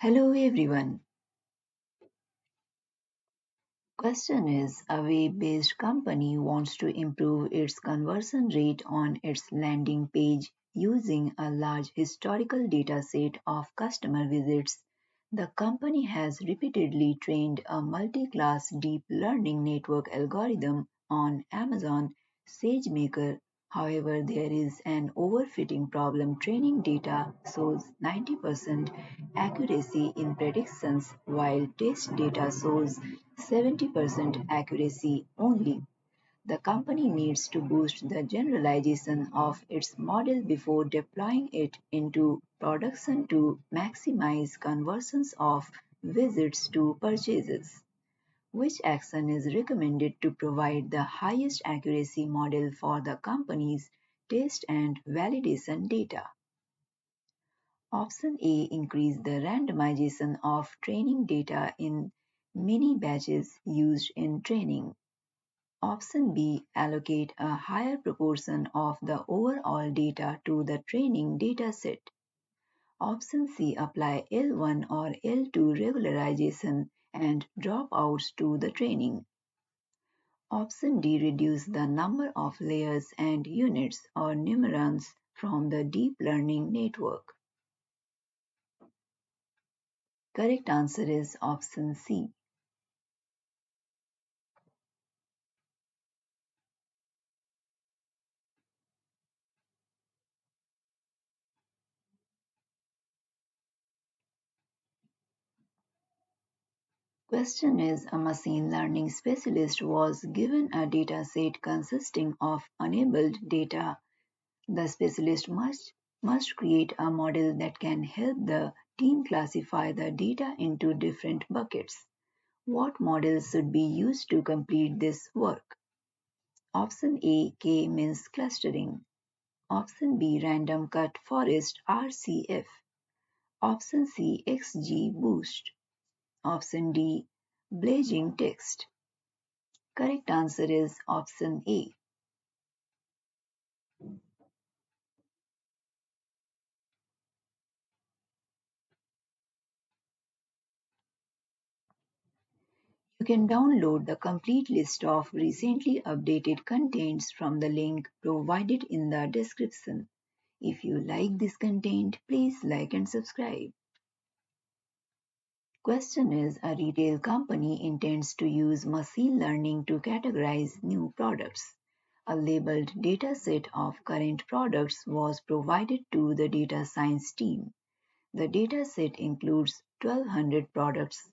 Hello everyone. Question is a web-based company wants to improve its conversion rate on its landing page using a large historical data set of customer visits. The company has repeatedly trained a multi-class deep learning network algorithm on Amazon SageMaker. However, there is an overfitting problem. Training data shows 90% accuracy in predictions, while test data shows 70% accuracy only. The company needs to boost the generalization of its model before deploying it into production to maximize conversions of visits to purchases. Which action is recommended to provide the highest accuracy model for the company's test and validation data? Option A, increase the randomization of training data in mini batches used in training. Option B, allocate a higher proportion of the overall data to the training dataset. Option C, apply L1 or L2 regularization and dropouts to the training. Option D, reduce the number of layers and units or numerons from the deep learning network. Correct answer is option C. Question is, a machine learning specialist was given a data set consisting of enabled data. The specialist must create a model that can help the team classify the data into different buckets. What models should be used to complete this work? Option A, K-means clustering. Option B, random cut forest RCF. Option C, XGBoost. Option D, Blazing text. Correct answer is option A. You can download the complete list of recently updated contents from the link provided in the description. If you like this content, please like and subscribe. Question is, a retail company intends to use machine learning to categorize new products. A labeled data set of current products was provided to the data science team. The dataset includes 1200 products.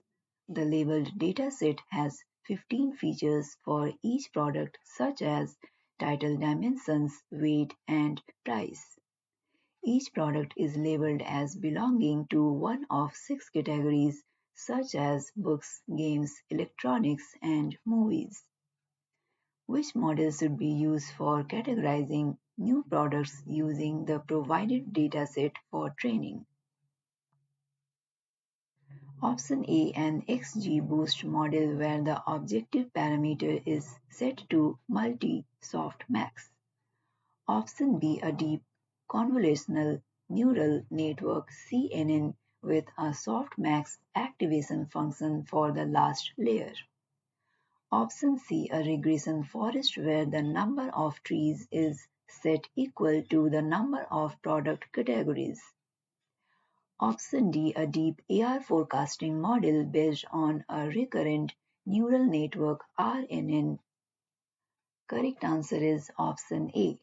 The labeled dataset has 15 features for each product, such as title dimensions, weight, and price. Each product is labeled as belonging to one of six categories, such as books, games, electronics, and movies. Which model should be used for categorizing new products using the provided dataset for training? Option A, an XGBoost model where the objective parameter is set to multi-softmax. Option B, a deep convolutional neural network CNN with a softmax activation function for the last layer. Option C, a regression forest where the number of trees is set equal to the number of product categories. Option D, a deep AR forecasting model based on a recurrent neural network RNN. Correct answer is option A.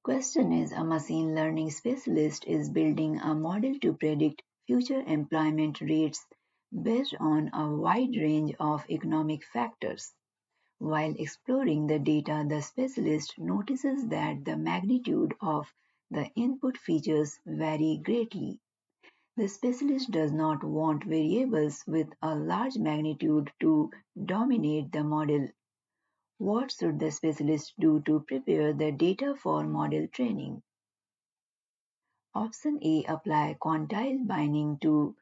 Question is, a machine learning specialist is building a model to predict future employment rates based on a wide range of economic factors. While exploring the data, the specialist notices that the magnitude of the input features vary greatly. The specialist does not want variables with a large magnitude to dominate the model. What should the specialist do to prepare the data for model training? Option A, apply quantile binding to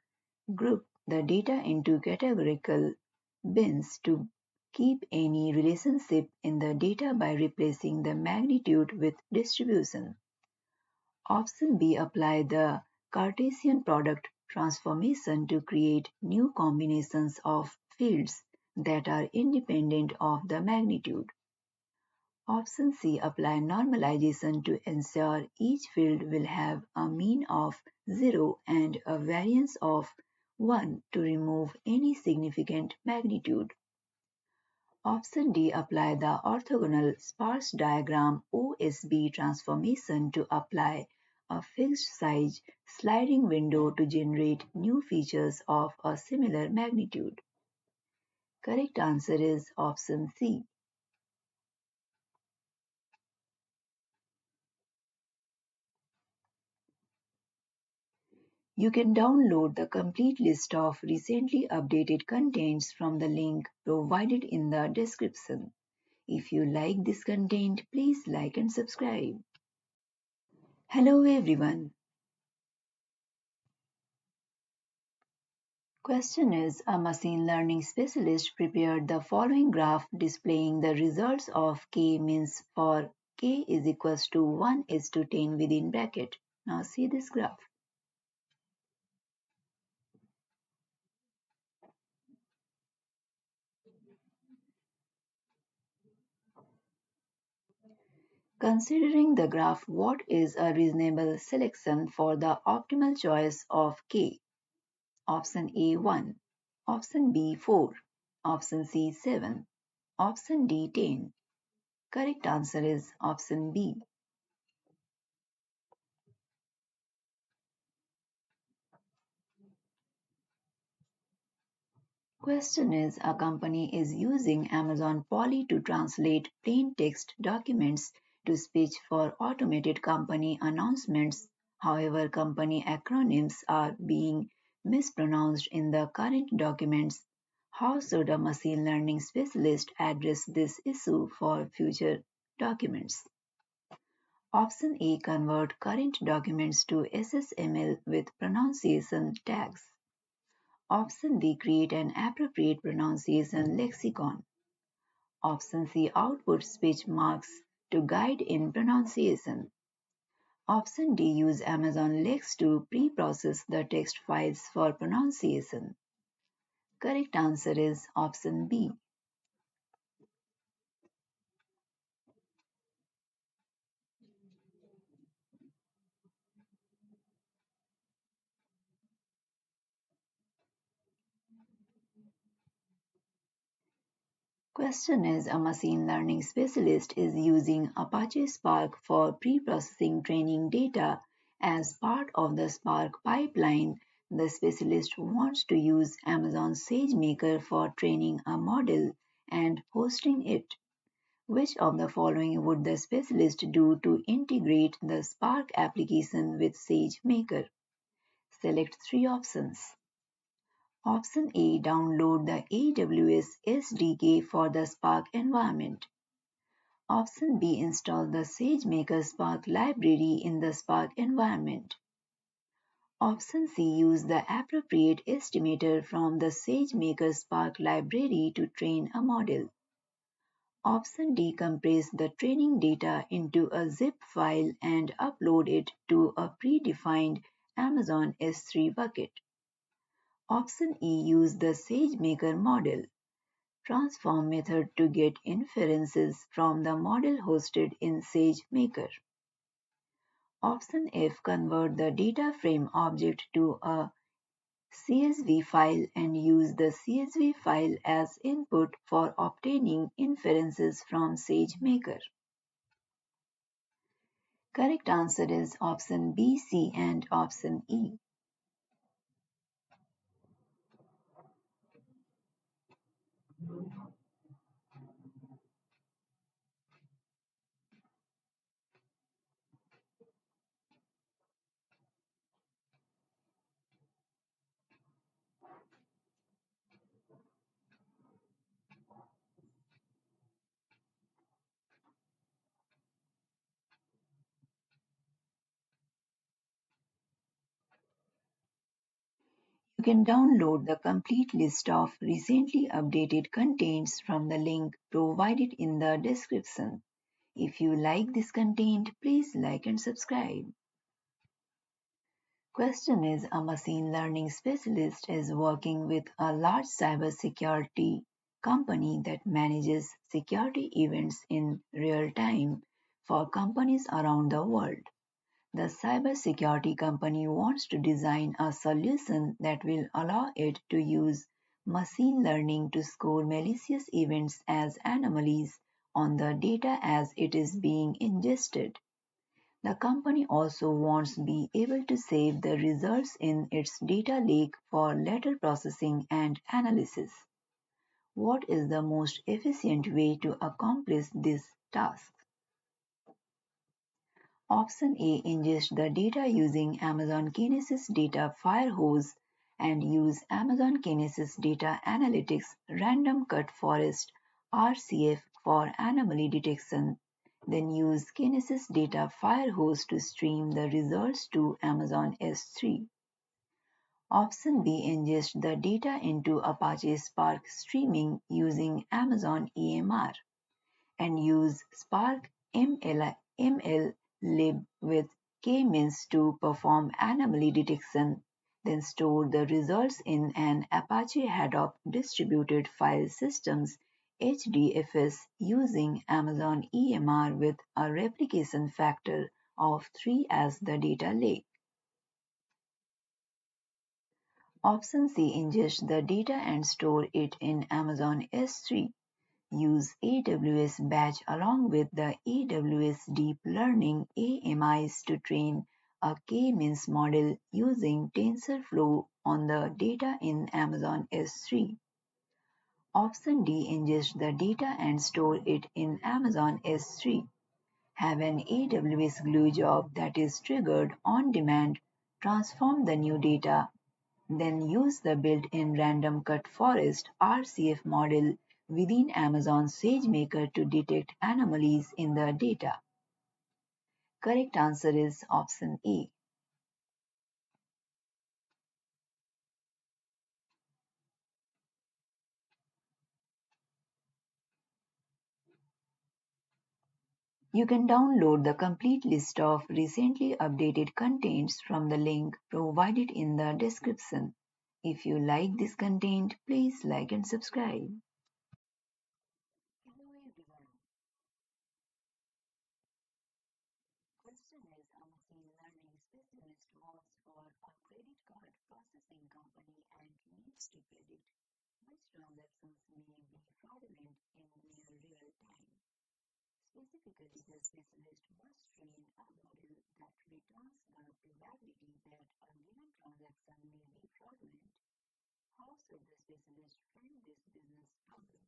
group the data into categorical bins to keep any relationship in the data by replacing the magnitude with distribution. Option B, apply the Cartesian product transformation to create new combinations of fields that are independent of the magnitude. Option C, apply normalization to ensure each field will have a mean of 0 and a variance of 1 to remove any significant magnitude. Option D, apply the orthogonal sparse diagram OSB transformation to apply a fixed size sliding window to generate new features of a similar magnitude. Correct answer is option C. You can download the complete list of recently updated contents from the link provided in the description. If you like this content, please like and subscribe. Hello everyone. Question is, a machine learning specialist prepared the following graph displaying the results of k-means for k is equals to 1 is to 10 within bracket. Now see this graph. Considering the graph, what is a reasonable selection for the optimal choice of k? Option A 1, option B 4, option C 7, option D 10. Correct answer is option B. Question is, a company is using Amazon Polly to translate plain text documents to speech for automated company announcements. However, company acronyms are being mispronounced in the current documents. How should a machine learning specialist address this issue for future documents? Option A, convert current documents to SSML with pronunciation tags. Option B, create an appropriate pronunciation lexicon. Option C, output speech marks to guide in pronunciation. Option D, use Amazon Lex to pre-process the text files for pronunciation. Correct answer is option B. Question is, a machine learning specialist is using Apache Spark for pre-processing training data as part of the Spark pipeline. The specialist wants to use Amazon SageMaker for training a model and hosting it. Which of the following would the specialist do to integrate the Spark application with SageMaker? Select three options. Option A, download the AWS SDK for the Spark environment. Option B, install the SageMaker Spark library in the Spark environment. Option C, use the appropriate estimator from the SageMaker Spark library to train a model. Option D, compress the training data into a zip file and upload it to a predefined Amazon S3 bucket. Option E, use the SageMaker model transform method to get inferences from the model hosted in SageMaker. Option F, convert the data frame object to a CSV file and use the CSV file as input for obtaining inferences from SageMaker. Correct answer is option B, C, and option E. You can download the complete list of recently updated contents from the link provided in the description. If you like this content, please like and subscribe. Question is, a machine learning specialist is working with a large cybersecurity company that manages security events in real time for companies around the world. The cybersecurity company wants to design a solution that will allow it to use machine learning to score malicious events as anomalies on the data as it is being ingested. The company also wants to be able to save the results in its data lake for later processing and analysis. What is the most efficient way to accomplish this task? Option A, ingest the data using Amazon Kinesis Data Firehose and use Amazon Kinesis Data Analytics Random Cut Forest (RCF) for anomaly detection. Then use Kinesis Data Firehose to stream the results to Amazon S3. Option B, ingest the data into Apache Spark Streaming using Amazon EMR and use Spark ML with k-means to perform anomaly detection, then store the results in an Apache Hadoop Distributed File Systems HDFS using Amazon EMR with a replication factor of 3 as the data lake. Option C, ingest the data and store it in Amazon S3. Use AWS Batch along with the AWS Deep Learning AMIs to train a k-means model using TensorFlow on the data in Amazon S3. Option D, ingest the data and store it in Amazon S3. Have an AWS Glue job that is triggered on demand, transform the new data, then use the built-in random cut forest (RCF) model within Amazon SageMaker to detect anomalies in the data. Correct answer is option A. You can download the complete list of recently updated contents from the link provided in the description. If you like this content, please like and subscribe. Hello everyone. Question is, a machine learning specialist works for a credit card processing company and needs to predict which transactions may be fraudulent in near real time. Specifically, the specialist must train a model that returns the probability that a given transaction may be fraudulent. How should the specialist frame this business problem?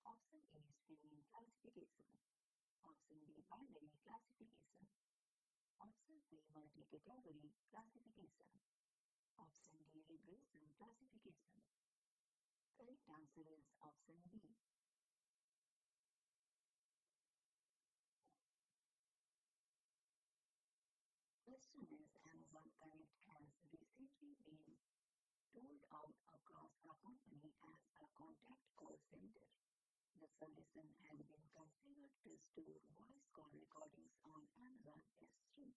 Option A, streaming classification. Option B, binary classification. Option C, multi-category classification. Option D, regression classification. Correct answer is option B. Question is, Amazon Connect has recently been rolled out across a company as a contact call center. The solution has been configured to store voice call recordings on Amazon S3.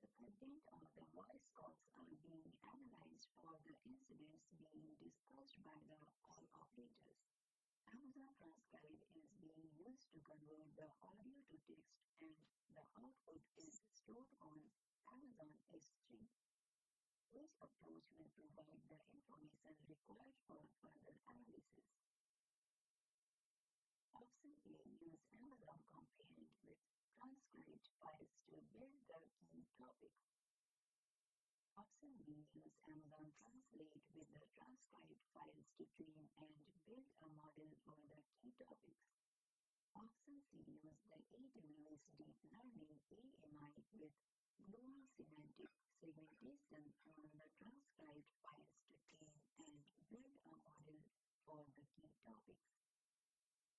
The content of the voice calls are being analyzed for the incidents being discussed by the call operators. Amazon Transcribe is being used to convert the audio to text and the output is stored on Amazon S3. Which approach will provide the information required for further analysis? Option A, use Amazon Comprehend with transcribed files to build the key topics. Option B, use Amazon Translate with the transcribed files to train and build a model for the key topics. Option C, use the AWS Deep Learning AMI with global semantic segmentation on the transcribed files to train and build a model for the key topics.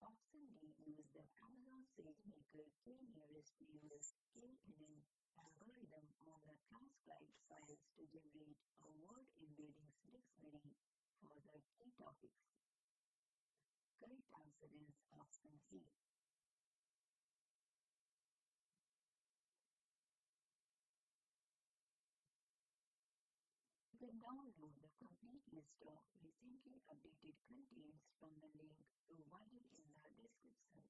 Option D, use the Amazon SageMaker k-nearest neighbors (KNN) algorithm on the transcribed files to generate a word embeddings dictionary for the key topics. Correct answer is option C. You can download the complete list of recently updated contents from the link provided in the description.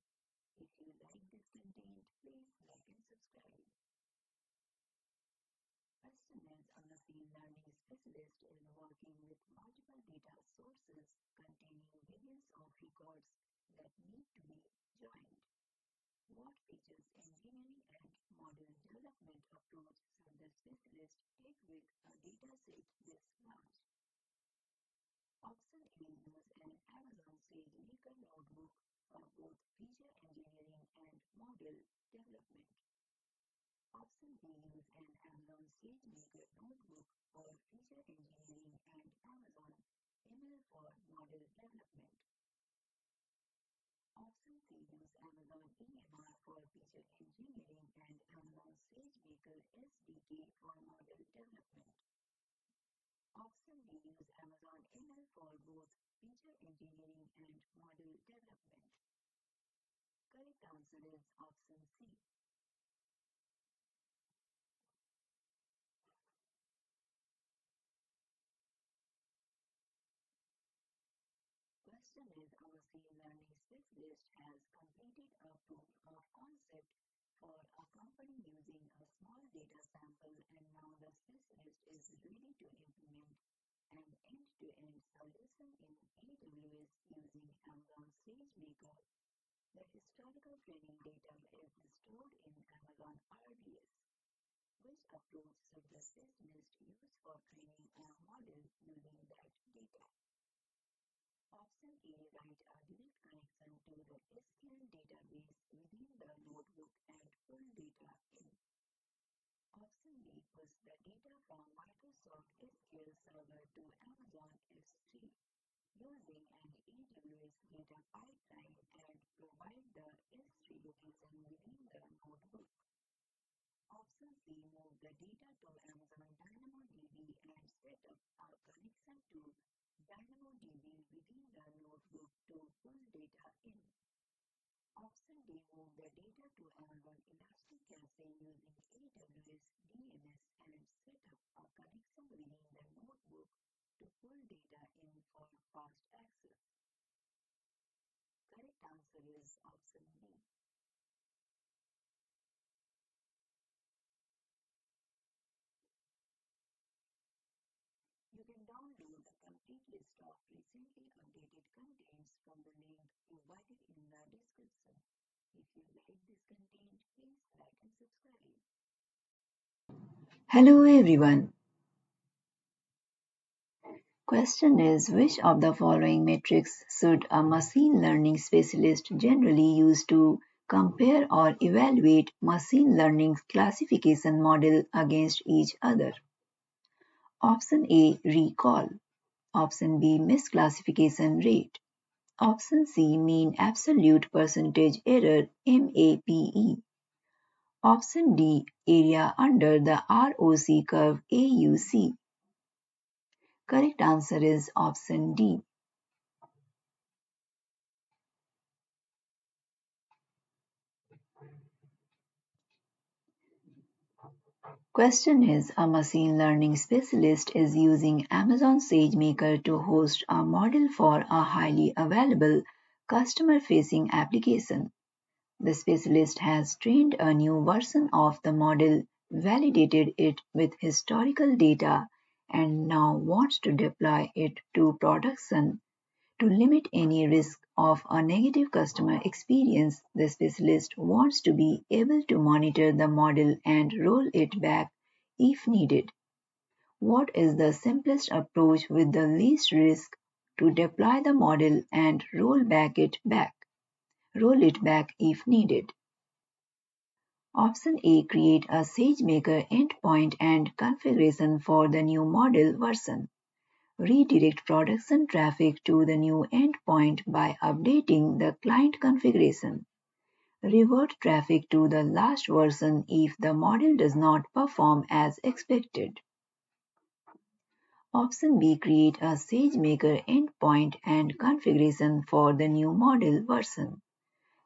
If you like this content, please like and subscribe. Question is, a machine learning specialist is working with multiple data sources containing billions of records that need to be joined. What features engineering and model development approach should the specialist take with a dataset this large? Option A, use an Amazon SageMaker notebook for both feature engineering and model development. Option B, use an Amazon SageMaker notebook for feature engineering and Amazon ML for model development. Option C, use Amazon EMR for feature engineering and Amazon SageMaker SDK for model development. Option D, use Amazon ML for both feature engineering and model development. Correct answer is option C. Question is, a machine learning specialist has completed a proof of concept for a company using a small data sample, and now the specialist is ready to implement an end-to-end solution in AWS using Amazon SageMaker. The historical training data is stored in Amazon RDS. Which approach should the specialist use for training a model using that data? Option A, write a direct connection to the SQL database within the notebook and pull data in. Option B, push the data from Microsoft SQL Server to Amazon S3 using an AWS data pipeline and provide the S3 location within the notebook. Option C, move the data to Amazon DynamoDB and set up a connection to DynamoDB within the notebook to pull data in. Option D, move the data to Amazon Elasticsearch using AWS DMS and set up a connection within the notebook to pull data in for fast access. Correct answer is option B. You can download the complete list of recently updated contents from the link provided in the description. If you like this content, please like and subscribe. Hello everyone. Question is, which of the following metrics should a machine learning specialist generally use to compare or evaluate machine learning classification model against each other? Option A, recall. Option B, misclassification rate. Option C, mean absolute percentage error, MAPE. Option D, area under the ROC curve, AUC. Correct answer is option D. Question is, a machine learning specialist is using Amazon SageMaker to host a model for a highly available customer-facing application. The specialist has trained a new version of the model, validated it with historical data, and now wants to deploy it to production. To limit any risk of a negative customer experience, the specialist wants to be able to monitor the model and roll it back if needed. What is the simplest approach with the least risk to deploy the model and roll it back if needed? Option A, create a SageMaker endpoint and configuration for the new model version. Redirect production traffic to the new endpoint by updating the client configuration. Revert traffic to the last version if the model does not perform as expected. Option B. Create a SageMaker endpoint and configuration for the new model version.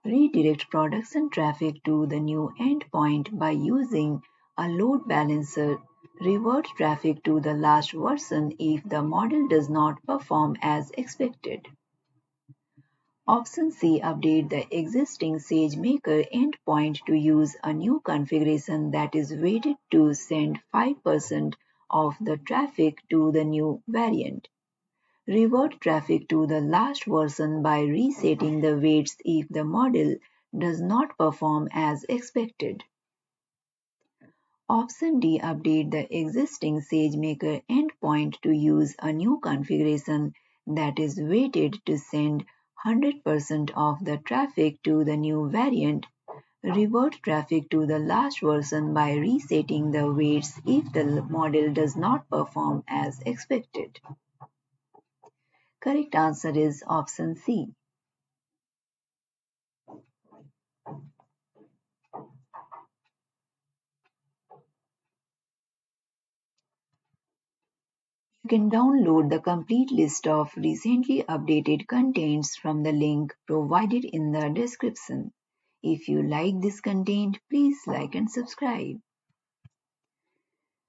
Redirect production traffic to the new endpoint by using a load balancer. Revert traffic to the last version if the model does not perform as expected. Option C. Update the existing SageMaker endpoint to use a new configuration that is weighted to send 5% of the traffic to the new variant. Revert traffic to the last version by resetting the weights if the model does not perform as expected. Option D. Update the existing SageMaker endpoint to use a new configuration that is weighted to send 100% of the traffic to the new variant. Revert traffic to the last version by resetting the weights if the model does not perform as expected. Correct answer is option C. You can download the complete list of recently updated contents from the link provided in the description. If you like this content, please like and subscribe.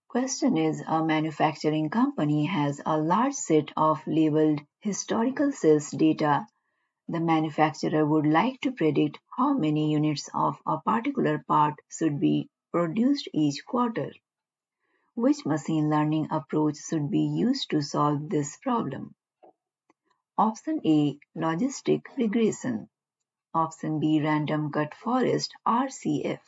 Question is, a manufacturing company has a large set of labeled historical sales data. The manufacturer would like to predict how many units of a particular part should be produced each quarter. Which machine learning approach should be used to solve this problem? Option A. Logistic regression. Option B. Random cut forest (RCF).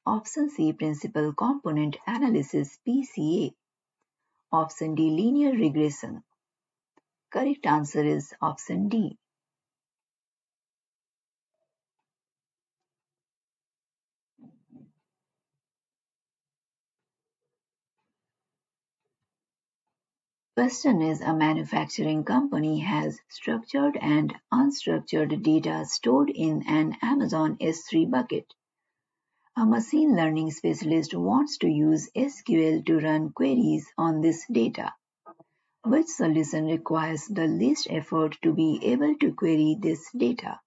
Option C. Principal component analysis (PCA). Option D. Linear regression. Correct answer is option D. Question is, a manufacturing company has structured and unstructured data stored in an Amazon S3 bucket. A machine learning specialist wants to use SQL to run queries on this data. Which solution requires the least effort to be able to query this data?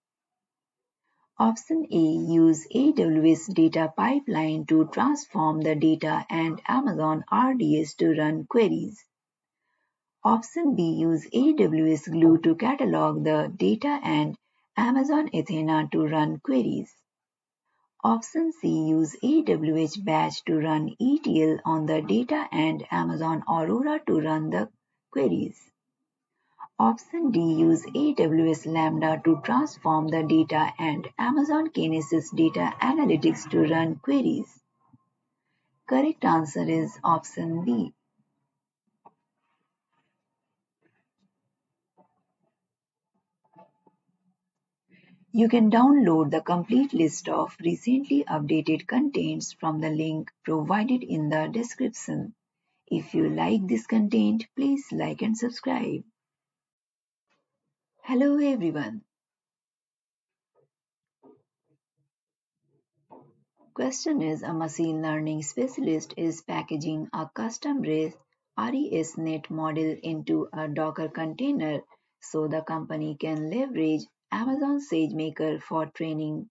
Option A. Use AWS data pipeline to transform the data and Amazon RDS to run queries. Option B. Use AWS Glue to catalog the data and Amazon Athena to run queries. Option C. Use AWS Batch to run ETL on the data and Amazon Aurora to run the queries. Option D. Use AWS Lambda to transform the data and Amazon Kinesis data analytics to run queries. Correct answer is option B. You can download the complete list of recently updated contents from the link provided in the description. If you like this content, please like and subscribe. Hello everyone. Question is, a machine learning specialist is packaging a custom RESNet model into a Docker container so the company can leverage Amazon SageMaker for training.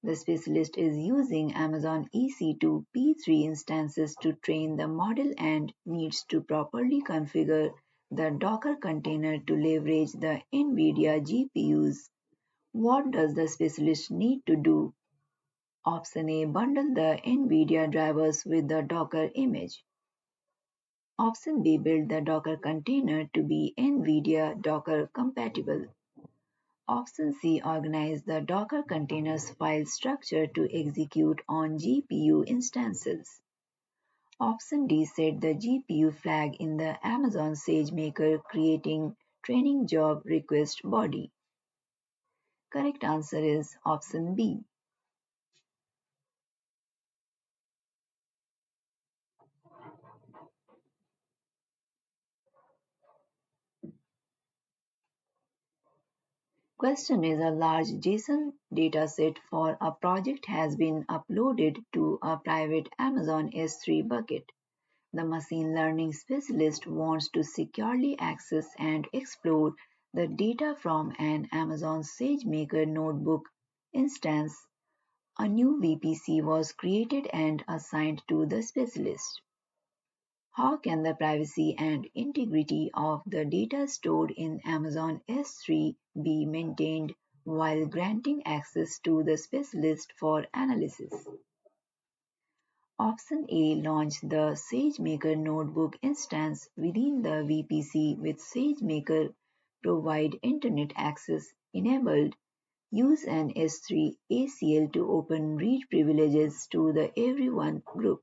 The specialist is using Amazon EC2 P3 instances to train the model and needs to properly configure the Docker container to leverage the NVIDIA GPUs. What does the specialist need to do? Option A. Bundle the NVIDIA drivers with the Docker image. Option B. Build the Docker container to be NVIDIA Docker compatible. Option C. Organize the Docker container's file structure to execute on GPU instances. Option D. Set the GPU flag in the Amazon SageMaker, creating training job request body. Correct answer is option B. Question is, a large JSON dataset for a project has been uploaded to a private Amazon S3 bucket. The machine learning specialist wants to securely access and explore the data from an Amazon SageMaker notebook instance. A new VPC was created and assigned to the specialist. How can the privacy and integrity of the data stored in Amazon S3 be maintained while granting access to the specialist for analysis? Option A. Launch the SageMaker notebook instance within the VPC with SageMaker provide internet access enabled. Use an S3 ACL to open read privileges to the everyone group.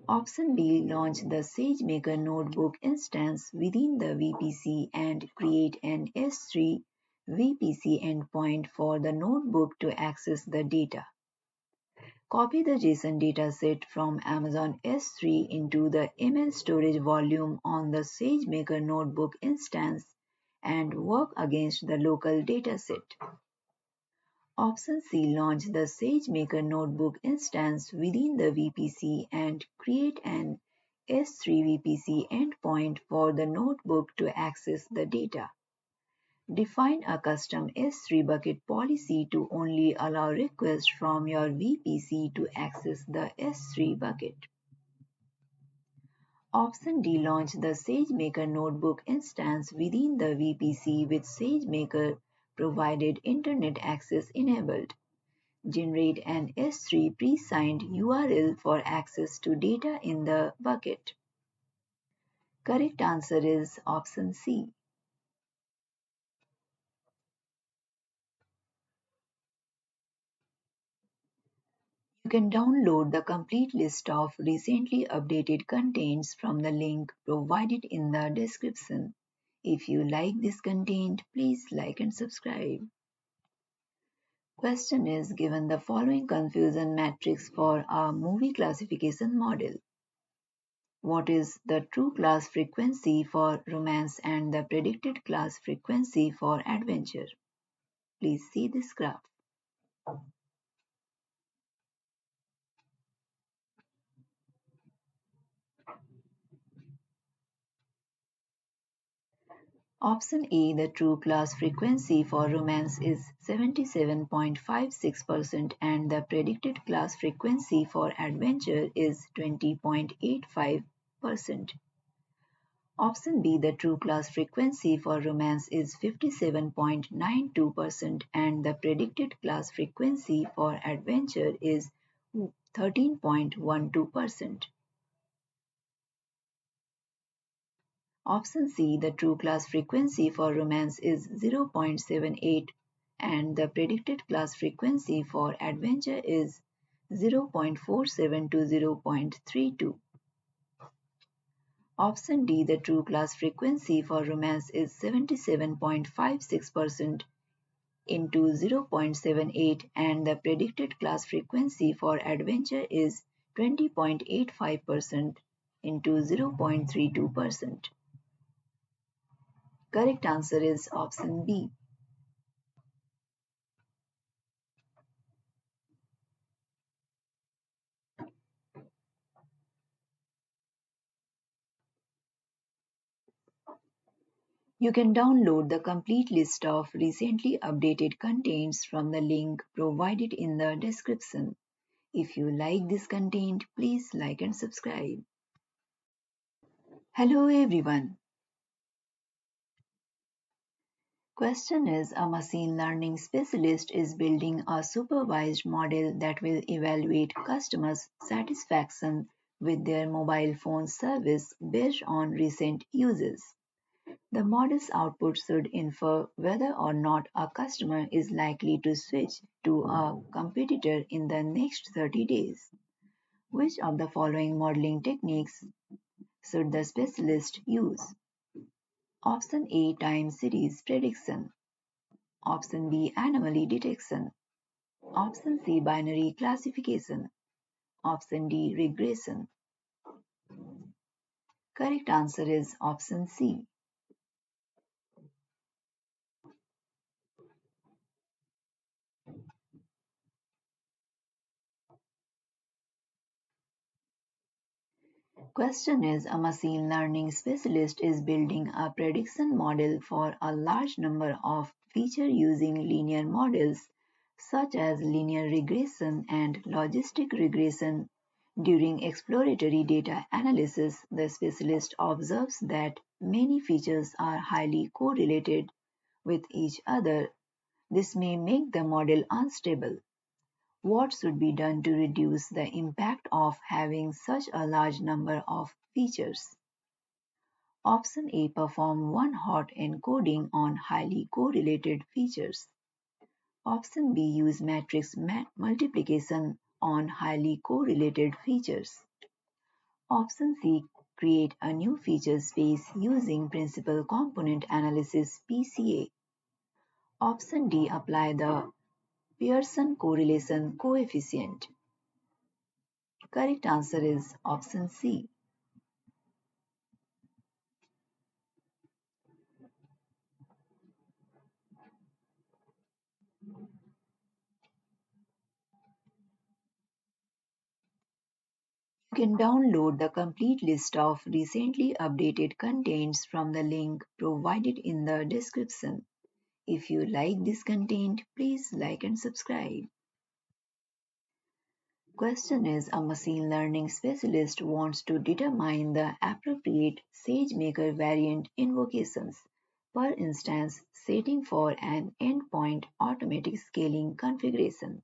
Option B. Launch the SageMaker notebook instance within the VPC and create an S3 VPC endpoint for the notebook to access the data. Copy the JSON dataset from Amazon S3 into the image storage volume on the SageMaker notebook instance and work against the local dataset. Option C. Launch the SageMaker notebook instance within the VPC and create an S3 VPC endpoint for the notebook to access the data. Define a custom S3 bucket policy to only allow requests from your VPC to access the S3 bucket. Option D. Launch the SageMaker notebook instance within the VPC with SageMaker provided internet access enabled. Generate an S3 pre-signed URL for access to data in the bucket. Correct answer is option C. You can download the complete list of recently updated contents from the link provided in the description. If you like this content, please like and subscribe. Question is, given the following confusion matrix for a movie classification model. What is the true class frequency for romance and the predicted class frequency for adventure? Please see this graph. Option A, the true class frequency for romance is 77.56% and the predicted class frequency for adventure is 20.85%. Option B, the true class frequency for romance is 57.92% and the predicted class frequency for adventure is 13.12%. Option C, the true class frequency for romance is 0.78 and the predicted class frequency for adventure is 0.47 to 0.32. Option D, the true class frequency for romance is 77.56% into 0.78 and the predicted class frequency for adventure is 20.85% into 0.32%. Correct answer is option B. You can download the complete list of recently updated contents from the link provided in the description. If you like this content, please like and subscribe. Hello everyone. Question is, a machine learning specialist is building a supervised model that will evaluate customers' satisfaction with their mobile phone service based on recent uses. The model's output should infer whether or not a customer is likely to switch to a competitor in the next 30 days. Which of the following modeling techniques should the specialist use? Option A, time series prediction. Option B, anomaly detection. Option C, binary classification. Option D, regression. Correct answer is option C. Question is, a machine learning specialist is building a prediction model for a large number of features using linear models such as linear regression and logistic regression. During exploratory data analysis, the specialist observes that many features are highly correlated with each other. This may make the model unstable. What should be done to reduce the impact of having such a large number of features? Option A, perform one-hot encoding on highly correlated features. Option B, use matrix multiplication on highly correlated features. Option C, create a new feature space using principal component analysis (PCA). Option D, apply the Pearson correlation coefficient. Correct answer is option C. You can download the complete list of recently updated contents from the link provided in the description. If you like this content, please like and subscribe. Question is, a machine learning specialist wants to determine the appropriate SageMaker variant invocations per instance setting for an endpoint automatic scaling configuration.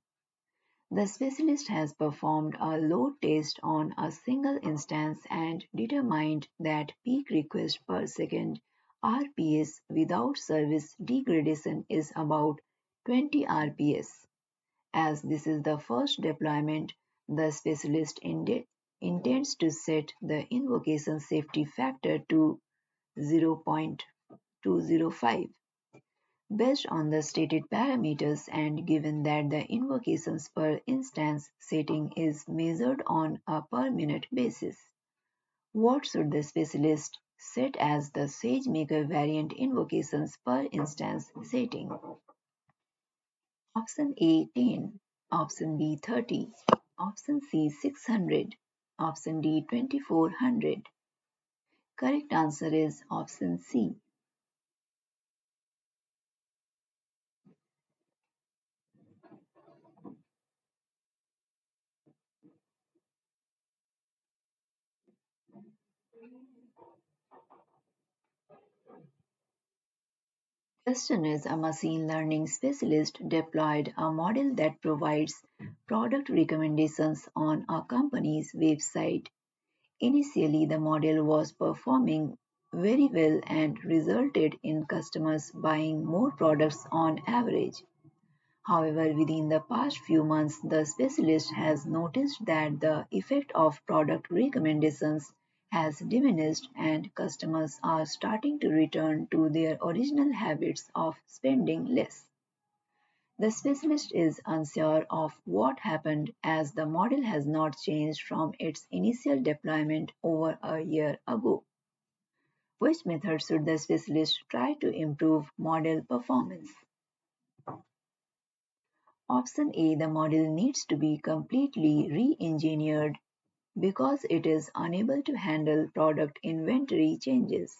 The specialist has performed a load test on a single instance and determined that peak request per second (RPS) without service degradation is about 20 RPS. As this is the first deployment, the specialist intends to set the invocation safety factor to 0.205. Based on the stated parameters and given that the invocations per instance setting is measured on a per minute basis, what should the specialist set as the SageMaker variant invocations per instance setting? Option A 10, Option B 30, Option C 600, Option D 2400. Correct answer is option C. Question is, a machine learning specialist deployed a model that provides product recommendations on a company's website. Initially, the model was performing very well and resulted in customers buying more products on average. However, within the past few months, the specialist has noticed that the effect of product recommendations has diminished and customers are starting to return to their original habits of spending less. The specialist is unsure of what happened as the model has not changed from its initial deployment over a year ago. Which method should the specialist try to improve model performance? Option A, the model needs to be completely re-engineered because it is unable to handle product inventory changes.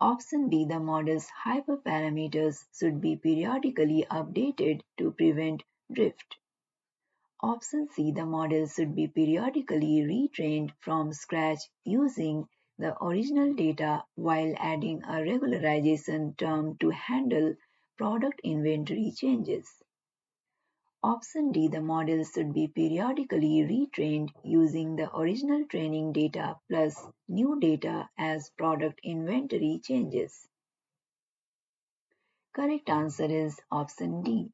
Option B, the model's hyperparameters should be periodically updated to prevent drift. Option C, the model should be periodically retrained from scratch using the original data while adding a regularization term to handle product inventory changes. Option D, the model should be periodically retrained using the original training data plus new data as product inventory changes. Correct answer is option D.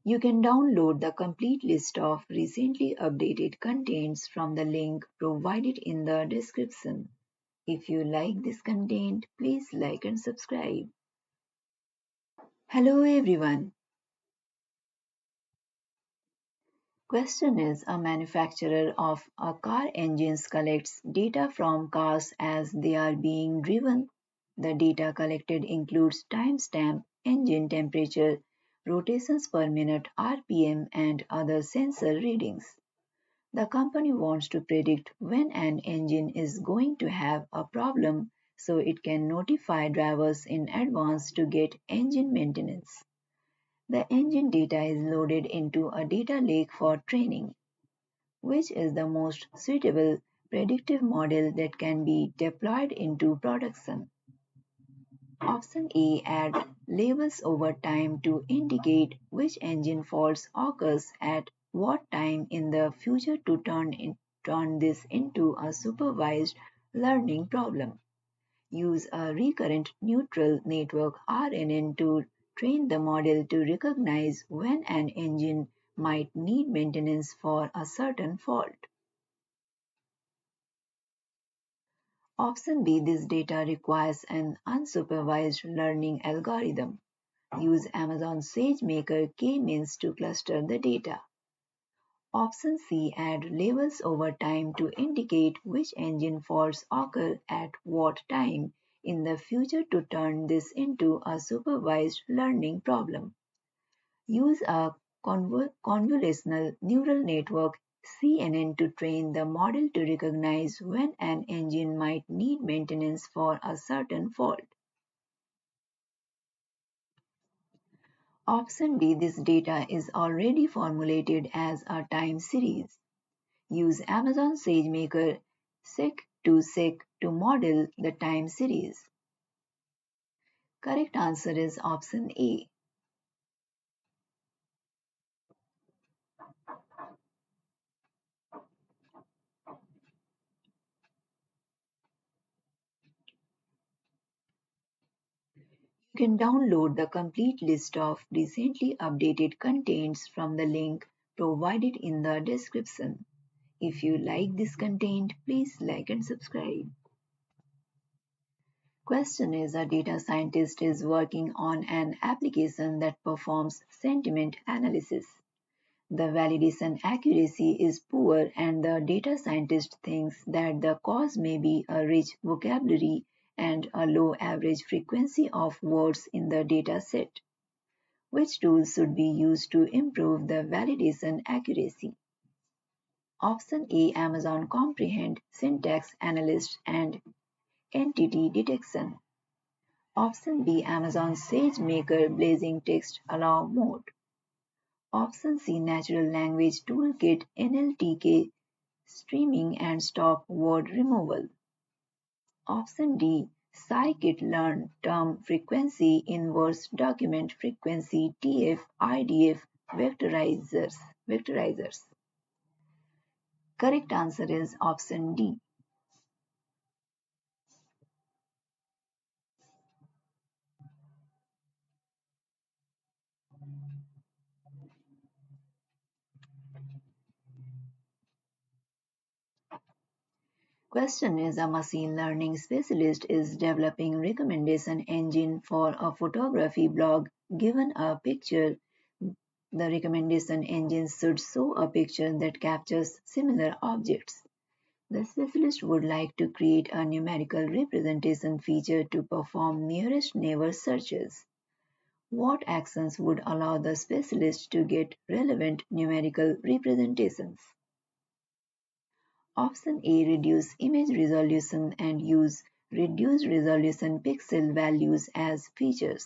You can download the complete list of recently updated contents from the link provided in the description. If you like this content, please like and subscribe. Hello everyone. Question is, a manufacturer of a car engines collects data from cars as they are being driven. The data collected includes timestamp, engine temperature, rotations per minute (RPM), and other sensor readings. The company wants to predict when an engine is going to have a problem so it can notify drivers in advance to get engine maintenance. The engine data is loaded into a data lake for training, which is the most suitable predictive model that can be deployed into production. Option A, add labels over time to indicate which engine faults occurs at what time in the future to turn this into a supervised learning problem. Use a recurrent neutral network (RNN) to train the model to recognize when an engine might need maintenance for a certain fault. Option B, this data requires an unsupervised learning algorithm. Use Amazon SageMaker K-means to cluster the data. Option C, add labels over time to indicate which engine faults occur at what time in the future to turn this into a supervised learning problem. Use a convolutional neural network (CNN) to train the model to recognize when an engine might need maintenance for a certain fault. Option B, this data is already formulated as a time series. Use Amazon SageMaker Sec to model the time series. Correct answer is option A. You can download the complete list of recently updated contents from the link provided in the description. If you like this content, please like and subscribe. Question is, a data scientist is working on an application that performs sentiment analysis. The validation accuracy is poor and the data scientist thinks that the cause may be a rich vocabulary and a low average frequency of words in the data set. Which tools should be used to improve the validation accuracy? Option A, Amazon Comprehend, Syntax Analyst, and Entity Detection. Option B, Amazon SageMaker Blazing Text Allow Mode. Option C, Natural Language Toolkit NLTK Streaming and Stop Word Removal. Option D, Scikit-learn Term Frequency Inverse Document Frequency TF-IDF Vectorizers. Correct answer is option D. Question is, a machine learning specialist is developing recommendation engine for a photography blog. Given a picture, the recommendation engine should show a picture that captures similar objects. The specialist would like to create a numerical representation feature to perform nearest neighbor searches. What actions would allow the specialist to get relevant numerical representations? Option A, reduce image resolution and use reduced resolution pixel values as features.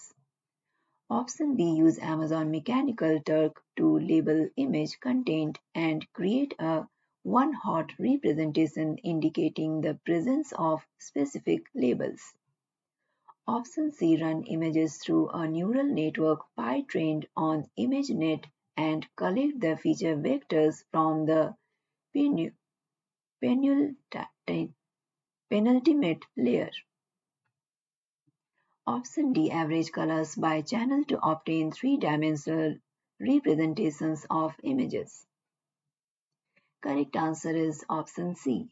Option B, use Amazon Mechanical Turk to label image content and create a one-hot representation indicating the presence of specific labels. Option C, run images through a neural network trained on ImageNet and collect the feature vectors from the penultimate layer. Option D, average colors by channel to obtain three-dimensional representations of images. Correct answer is option C.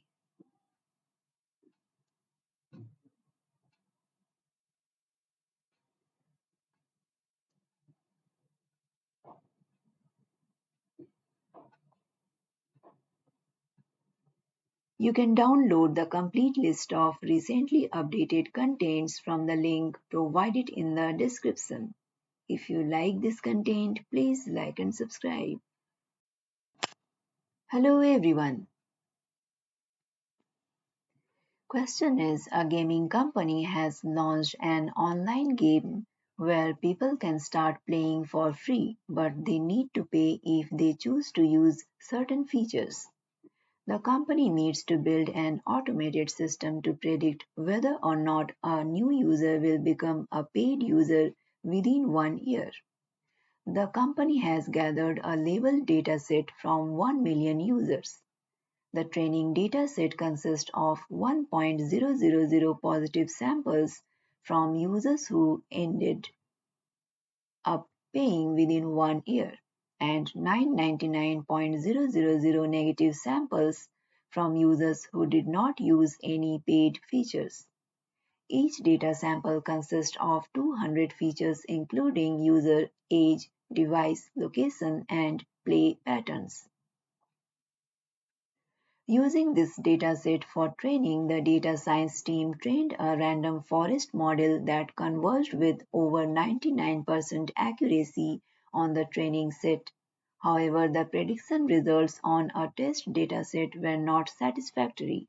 You can download the complete list of recently updated contents from the link provided in the description. If you like this content, please like and subscribe. Hello everyone. Question is, a gaming company has launched an online game where people can start playing for free, but they need to pay if they choose to use certain features. The company needs to build an automated system to predict whether or not a new user will become a paid user within 1 year. The company has gathered a labeled dataset from 1 million users. The training dataset consists of 1.000 positive samples from users who ended up paying within 1 year and 999.000 negative samples from users who did not use any paid features. Each data sample consists of 200 features including user age, device location, and play patterns. Using this dataset for training, the data science team trained a random forest model that converged with over 99% accuracy on the training set. However, the prediction results on a test dataset were not satisfactory.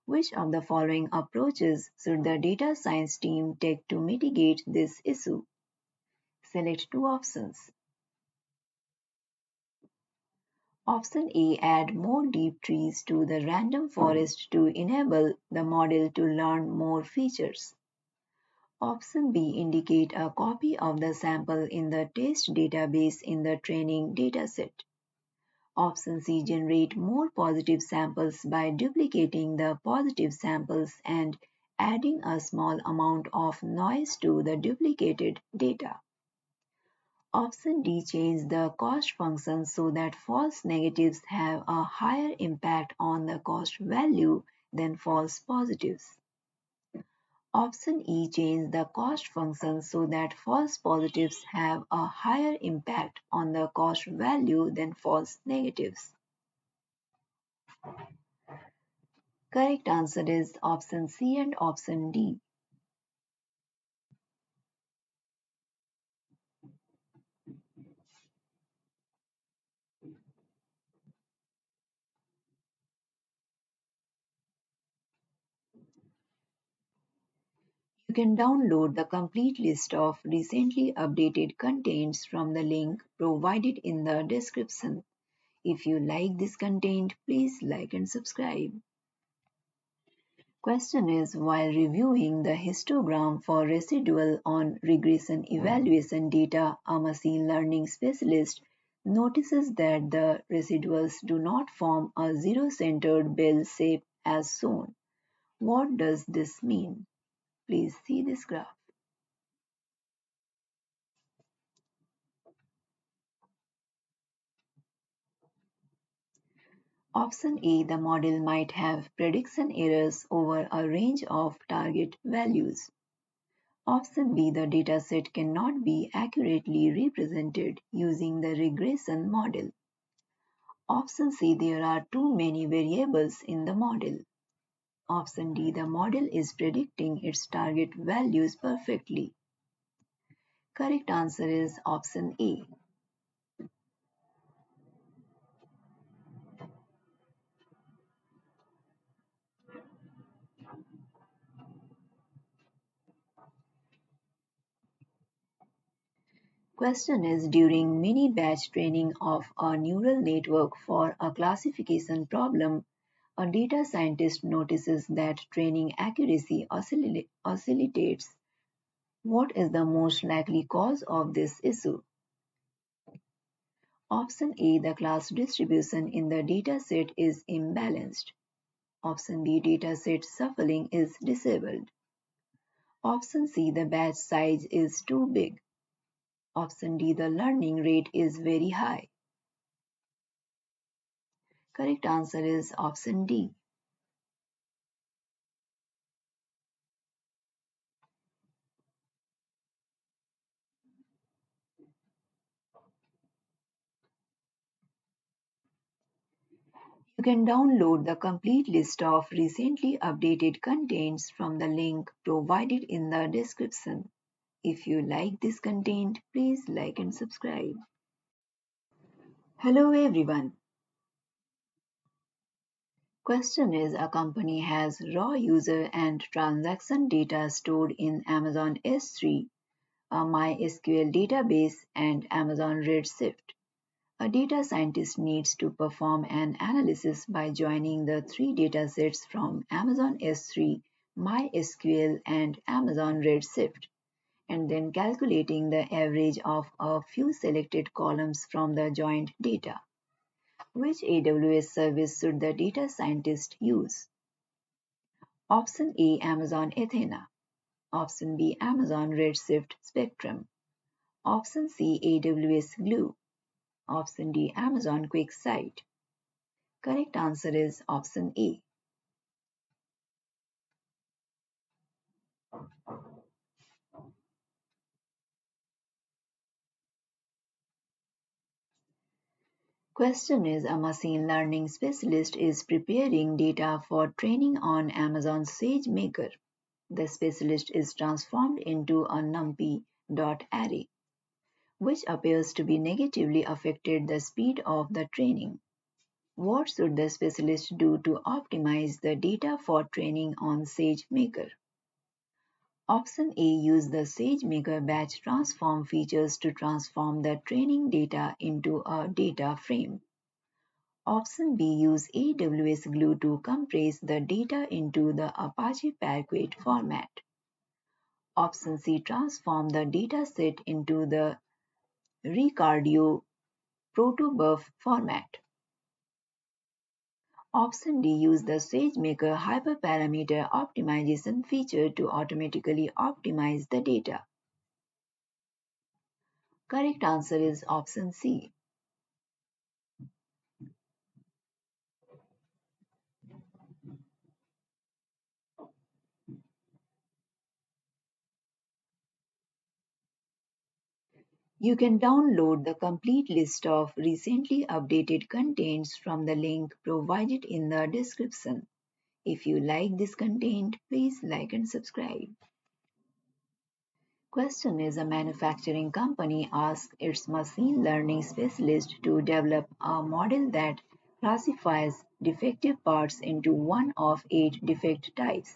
Which of the following approaches should the data science team take to mitigate this issue? Select two options. Option A, add more deep trees to the random forest to enable the model to learn more features. Option B, indicate a copy of the sample in the test database in the training dataset. Option C, generate more positive samples by duplicating the positive samples and adding a small amount of noise to the duplicated data. Option D, change the cost function so that false negatives have a higher impact on the cost value than false positives. Option E, change the cost function so that false positives have a higher impact on the cost value than false negatives. Correct answer is option C and option D. You can download the complete list of recently updated contents from the link provided in the description. If you like this content, please like and subscribe. Question is, while reviewing the histogram for residual on regression evaluation data, a machine learning specialist notices that the residuals do not form a zero-centered bell shape as shown. What does this mean? Please see this graph. Option A, the model might have prediction errors over a range of target values. Option B, the dataset cannot be accurately represented using the regression model. Option C, there are too many variables in the model. Option D, the model is predicting its target values perfectly. Correct answer is option A. Question is, during mini batch training of a neural network for a classification problem, a data scientist notices that training accuracy oscillates. What is the most likely cause of this issue? Option A, the class distribution in the dataset is imbalanced. Option B, dataset shuffling is disabled. Option C, the batch size is too big. Option D, the learning rate is very high. Correct answer is option D. You can download the complete list of recently updated contents from the link provided in the description. If you like this content, please like and subscribe. Hello everyone. Question is, a company has raw user and transaction data stored in Amazon S3, a MySQL database, and Amazon Redshift. A data scientist needs to perform an analysis by joining the three datasets from Amazon S3, MySQL, and Amazon Redshift, and then calculating the average of a few selected columns from the joined data. Which AWS service should the data scientist use? Option A, Amazon Athena. Option B, Amazon Redshift Spectrum. Option C, AWS Glue. Option D, Amazon QuickSight. Correct answer is option A. Question is, a machine learning specialist is preparing data for training on Amazon SageMaker. The specialist is transformed into a NumPy.array, which appears to be negatively affected the speed of the training. What should the specialist do to optimize the data for training on SageMaker? Option A, use the SageMaker batch transform features to transform the training data into a data frame. Option B, use AWS Glue to compress the data into the Apache Parquet format. Option C, transform the dataset into the Ricardio protobuf format. Option D, use the SageMaker hyperparameter optimization feature to automatically optimize the data. Correct answer is option C. You can download the complete list of recently updated contents from the link provided in the description. If you like this content, please like and subscribe. Question is, a manufacturing company asks its machine learning specialist to develop a model that classifies defective parts into one of 8 defect types.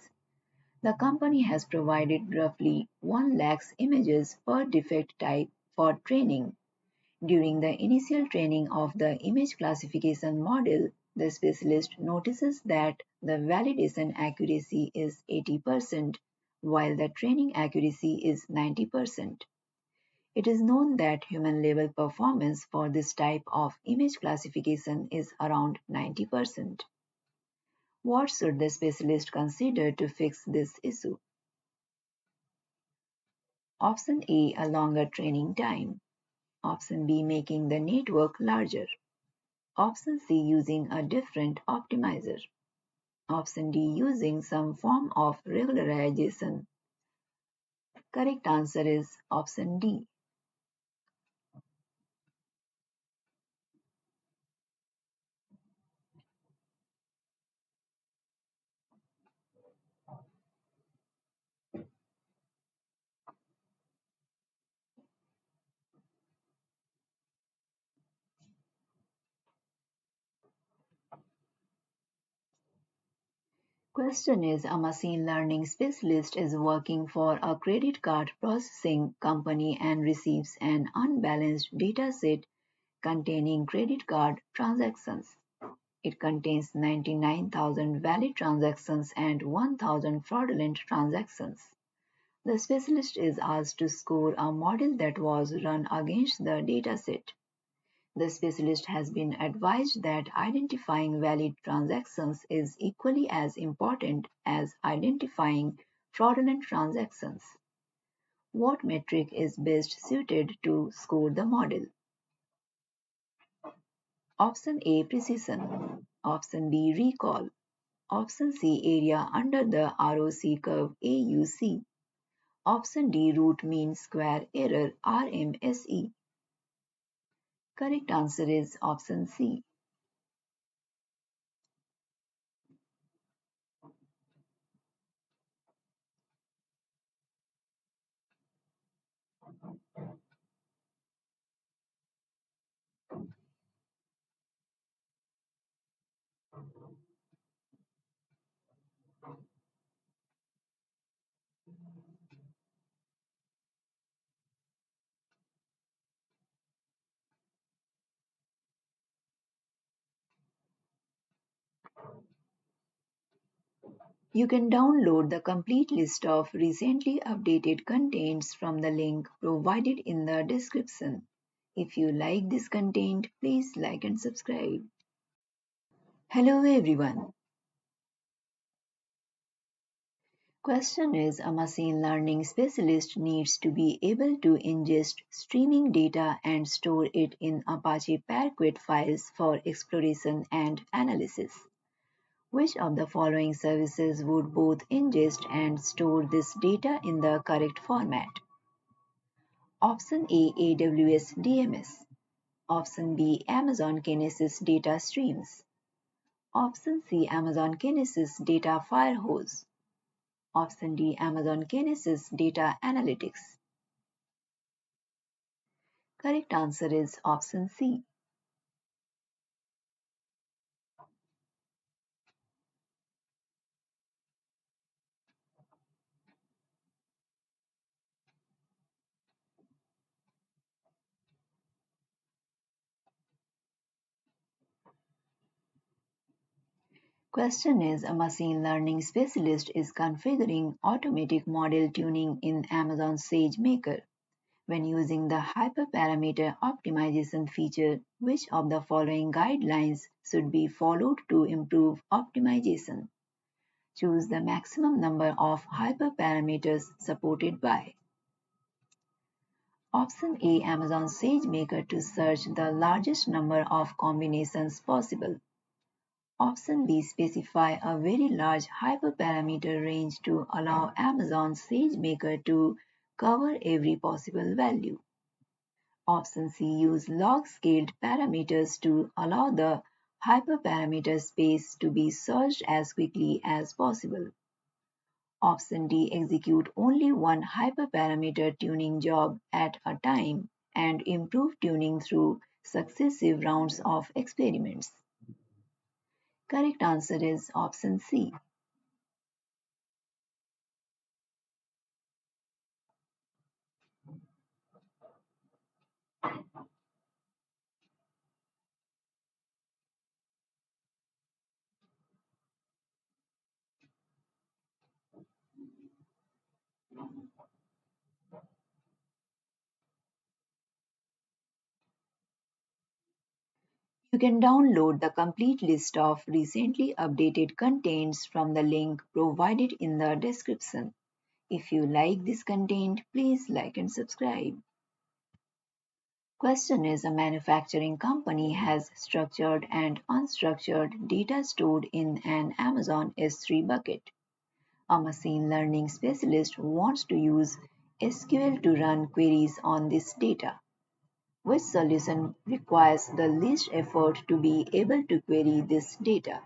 The company has provided roughly 1 lakh images per defect type for training. During the initial training of the image classification model, the specialist notices that the validation accuracy is 80%, while the training accuracy is 90%. It is known that human level performance for this type of image classification is around 90%. What should the specialist consider to fix this issue? Option A, a longer training time. Option B, making the network larger. Option C, using a different optimizer. Option D, using some form of regularization. Correct answer is option D. Question is, a machine learning specialist is working for a credit card processing company and receives an unbalanced dataset containing credit card transactions. It contains 99,000 valid transactions and 1,000 fraudulent transactions. The specialist is asked to score a model that was run against the dataset. The specialist has been advised that identifying valid transactions is equally as important as identifying fraudulent transactions. What metric is best suited to score the model? Option A, precision. Option B, recall. Option C, area under the ROC curve AUC. Option D, root mean square error RMSE. Correct answer is option C. You can download the complete list of recently updated contents from the link provided in the description. If you like this content, please like and subscribe. Hello everyone. Question is, a machine learning specialist needs to be able to ingest streaming data and store it in Apache Parquet files for exploration and analysis. Which of the following services would both ingest and store this data in the correct format? Option A, AWS DMS. Option B, Amazon Kinesis Data Streams. Option C, Amazon Kinesis Data Firehose. Option D, Amazon Kinesis Data Analytics. Correct answer is option C. Question is, a machine learning specialist is configuring automatic model tuning in Amazon SageMaker. When using the hyperparameter optimization feature, which of the following guidelines should be followed to improve optimization? Choose the maximum number of hyperparameters supported by. Option A, Amazon SageMaker to search the largest number of combinations possible. Option B, specify a very large hyperparameter range to allow Amazon SageMaker to cover every possible value. Option C, use log-scaled parameters to allow the hyperparameter space to be searched as quickly as possible. Option D, execute only one hyperparameter tuning job at a time and improve tuning through successive rounds of experiments. Correct answer is option C. You can download the complete list of recently updated contents from the link provided in the description. If you like this content, please like and subscribe. Question is, a manufacturing company has structured and unstructured data stored in an Amazon S3 bucket. A machine learning specialist wants to use SQL to run queries on this data. Which solution requires the least effort to be able to query this data?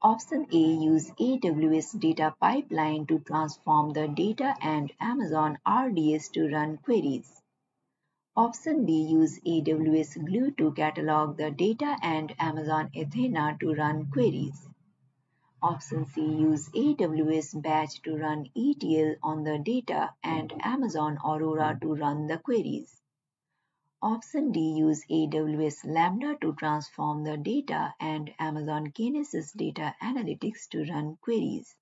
Option A, use AWS data pipeline to transform the data and Amazon RDS to run queries. Option B, use AWS Glue to catalog the data and Amazon Athena to run queries. Option C, use AWS Batch to run ETL on the data and Amazon Aurora to run the queries. Option D, use AWS Lambda to transform the data and Amazon Kinesis Data Analytics to run queries.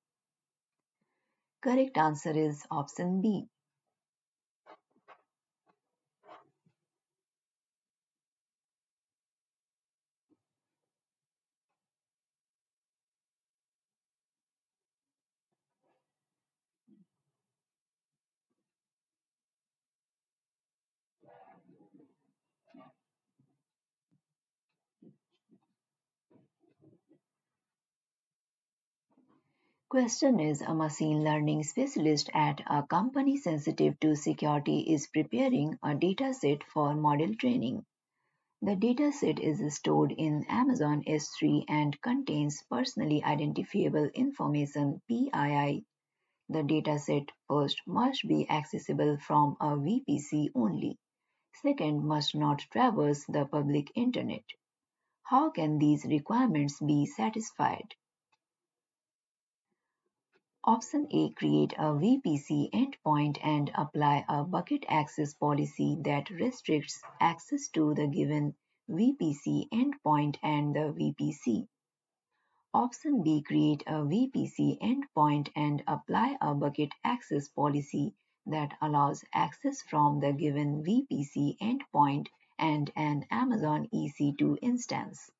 Correct answer is option B. Question is, a machine learning specialist at a company sensitive to security is preparing a dataset for model training. The dataset is stored in Amazon S3 and contains personally identifiable information (PII). The dataset first must be accessible from a VPC only. Second, must not traverse the public internet. How can these requirements be satisfied? Option A, create a VPC endpoint and apply a bucket access policy that restricts access to the given VPC endpoint and the VPC. Option B, create a VPC endpoint and apply a bucket access policy that allows access from the given VPC endpoint and an Amazon EC2 instance.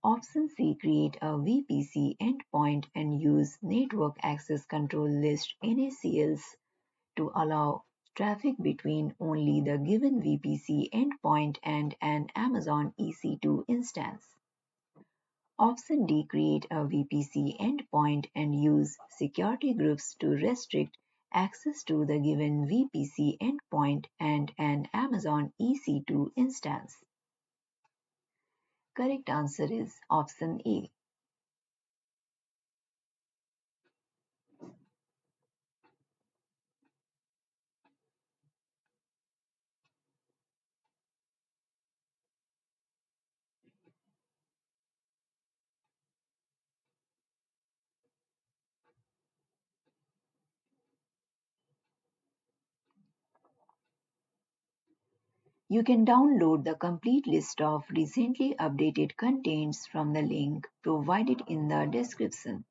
Option C, create a VPC endpoint and use network access control list NACLs to allow traffic between only the given VPC endpoint and an Amazon EC2 instance. Option D, create a VPC endpoint and use security groups to restrict access to the given VPC endpoint and an Amazon EC2 instance. Correct answer is option A. You can download the complete list of recently updated contents from the link provided in the description.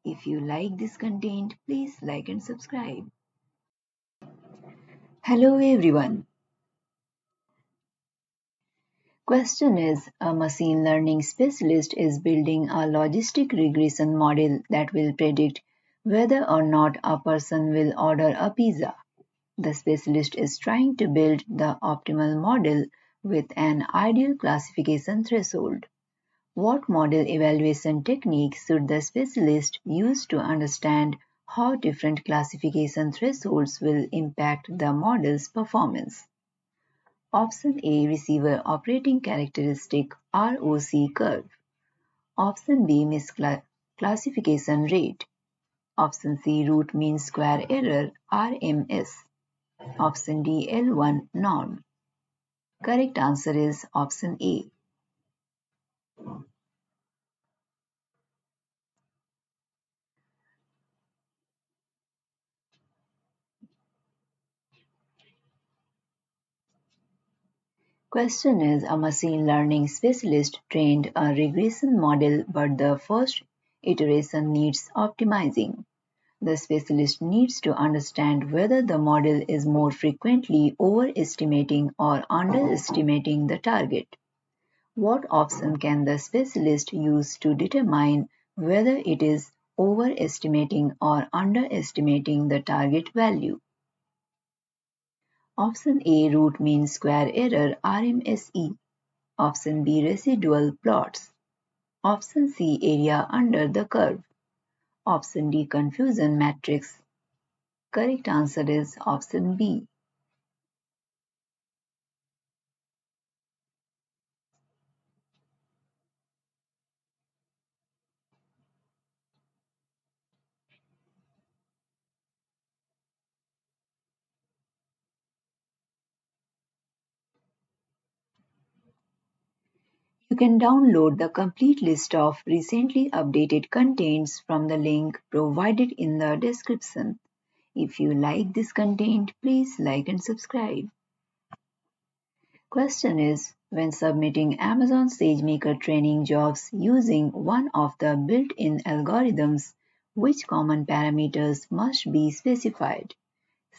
If you like this content, please like and subscribe. Hello everyone. Question is, a machine learning specialist is building a logistic regression model that will predict whether or not a person will order a pizza. The specialist is trying to build the optimal model with an ideal classification threshold. What model evaluation techniques should the specialist use to understand how different classification thresholds will impact the model's performance? Option A, receiver operating characteristic ROC curve. Option B, misclassification rate. Option C, root mean square error RMS. Option D, L1 norm. Correct answer is option A. Question is, a machine learning specialist trained a regression model but the first iteration needs optimizing. The specialist needs to understand whether the model is more frequently overestimating or underestimating the target. What option can the specialist use to determine whether it is overestimating or underestimating the target value? Option A, root mean square error RMSE. Option B, residual plots. Option C, area under the curve. Option D, confusion matrix. Correct answer is option B. You can download the complete list of recently updated contents from the link provided in the description. If you like this content, please like and subscribe. Question is, when submitting Amazon SageMaker training jobs using one of the built-in algorithms, which common parameters must be specified?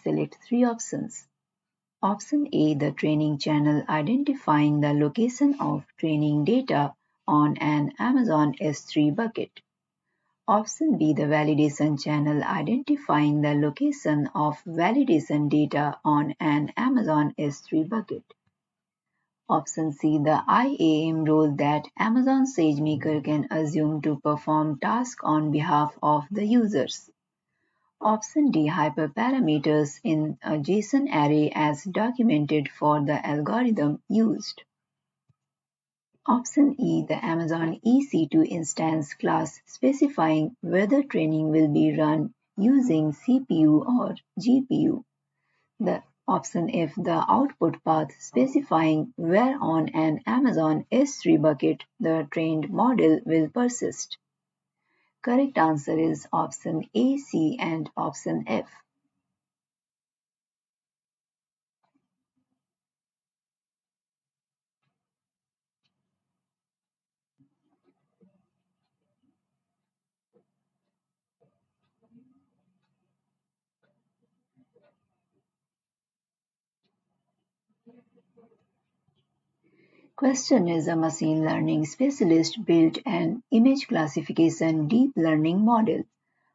Select three options. Option A, the training channel identifying the location of training data on an Amazon S3 bucket. Option B, the validation channel identifying the location of validation data on an Amazon S3 bucket. Option C, the IAM role that Amazon SageMaker can assume to perform tasks on behalf of the users. Option D, hyperparameters in a JSON array as documented for the algorithm used. Option E, the Amazon EC2 instance class specifying whether training will be run using CPU or GPU. The option F, the output path specifying where on an Amazon S3 bucket the trained model will persist. Correct answer is option A, C, and option F. Question is a machine learning specialist built an image classification deep learning model.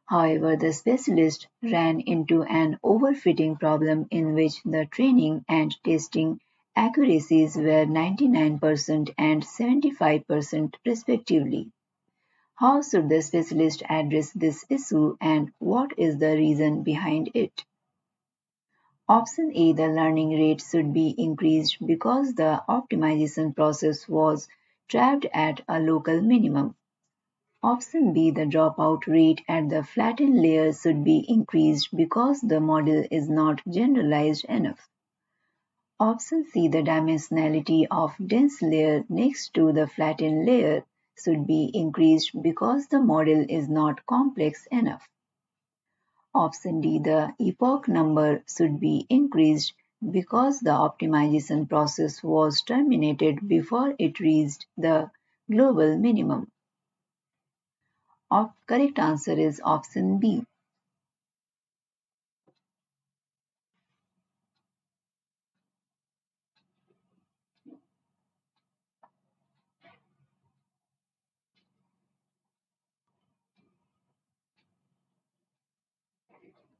However, the specialist ran into an overfitting problem in which the training and testing accuracies were 99% and 75% respectively. How should the specialist address this issue and what is the reason behind it? Option A, the learning rate should be increased because the optimization process was trapped at a local minimum. Option B, the dropout rate at the flattened layer should be increased because the model is not generalized enough. Option C, the dimensionality of dense layer next to the flattened layer should be increased because the model is not complex enough. Option D, the epoch number should be increased because the optimization process was terminated before it reached the global minimum. Correct answer is option B.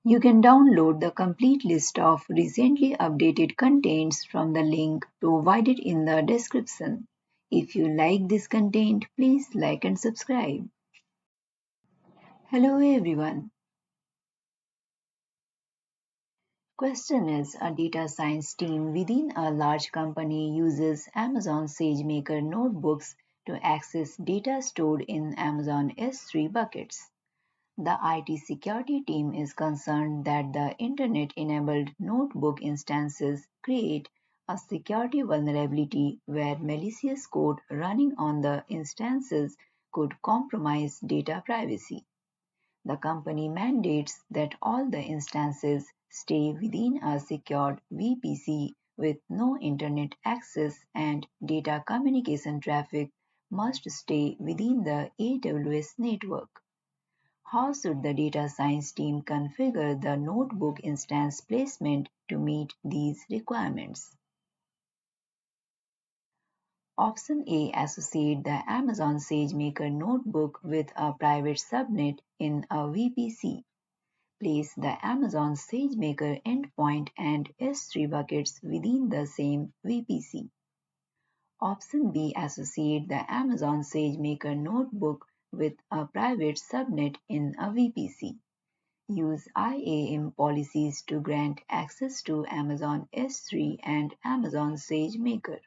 You can download the complete list of recently updated contents from the link provided in the description. If you like this content, please like and subscribe. Hello everyone. Question is a data science team within a large company uses Amazon SageMaker notebooks to access data stored in Amazon S3 buckets. The IT security team is concerned that the internet-enabled notebook instances create a security vulnerability where malicious code running on the instances could compromise data privacy. The company mandates that all the instances stay within a secured VPC with no internet access and data communication traffic must stay within the AWS network. How should the data science team configure the notebook instance placement to meet these requirements? Option A, associate the Amazon SageMaker notebook with a private subnet in a VPC. Place the Amazon SageMaker endpoint and S3 buckets within the same VPC. Option B, associate the Amazon SageMaker notebook with a private subnet in a VPC. Use IAM policies to grant access to Amazon S3 and Amazon SageMaker.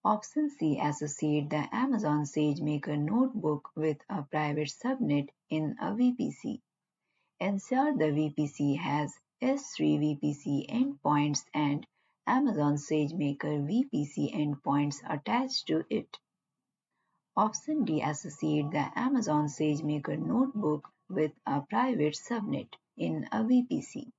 Option C, associate the Amazon SageMaker notebook with a private subnet in a VPC. Ensure the VPC has S3 VPC endpoints and Amazon SageMaker VPC endpoints attached to it. Option D, associate the Amazon SageMaker notebook with a private subnet in a VPC.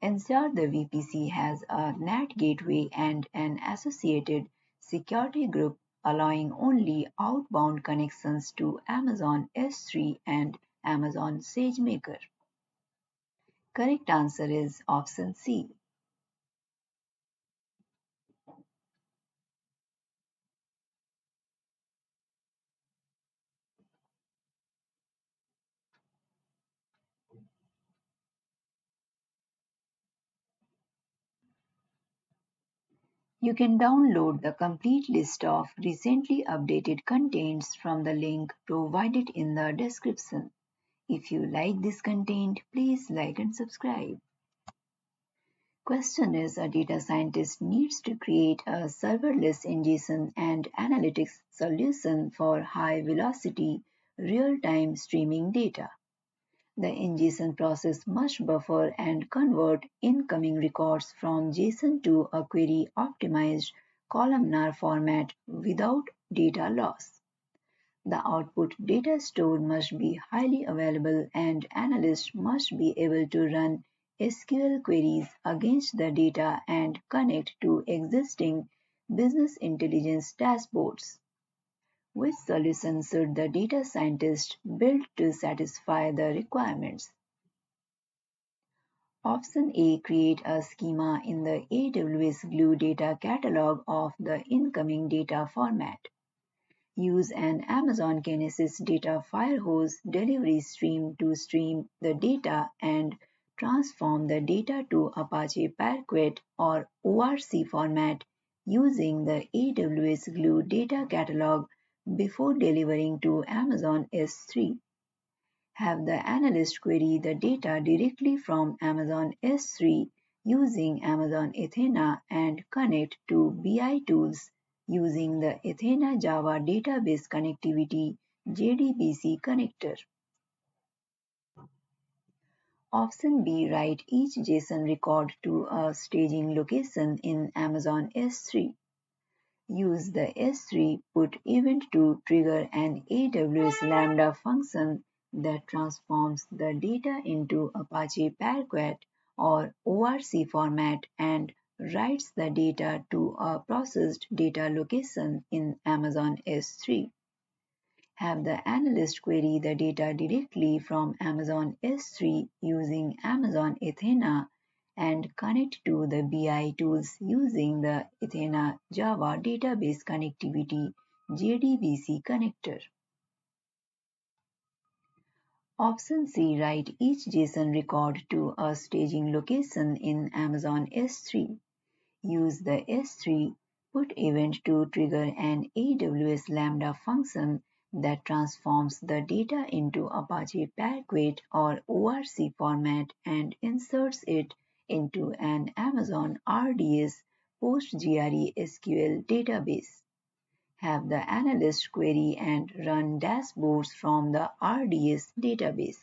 Ensure the VPC has a NAT gateway and an associated security group allowing only outbound connections to Amazon S3 and Amazon SageMaker. Correct answer is option C. You can download the complete list of recently updated contents from the link provided in the description. If you like this content, please like and subscribe. Question is a data scientist needs to create a serverless ingestion and analytics solution for high velocity real-time streaming data. The ingestion process must buffer and convert incoming records from JSON to a query optimized columnar format without data loss. The output data stored must be highly available and analysts must be able to run SQL queries against the data and connect to existing business intelligence dashboards. Which solution should the data scientist build to satisfy the requirements? Option A. Create a schema in the AWS Glue data catalog of the incoming data format. Use an Amazon Kinesis data firehose delivery stream to stream the data and transform the data to Apache Parquet or ORC format using the AWS Glue data catalog before delivering to Amazon S3. Have the analyst query the data directly from Amazon S3 using Amazon Athena and connect to BI tools using the Athena Java Database Connectivity JDBC connector. Option B. Write each JSON record to a staging location in Amazon S3. Use the S3 put event to trigger an AWS Lambda function that transforms the data into Apache Parquet or ORC format and writes the data to a processed data location in Amazon S3. Have the analyst query the data directly from Amazon S3 using Amazon Athena and connect to the BI tools using the Athena Java Database Connectivity JDBC connector. Option C. Write each JSON record to a staging location in Amazon S3. Use the S3 put event to trigger an AWS Lambda function that transforms the data into Apache Parquet or ORC format and inserts it into an Amazon RDS PostgreSQL SQL database. Have the analyst query and run dashboards from the RDS database.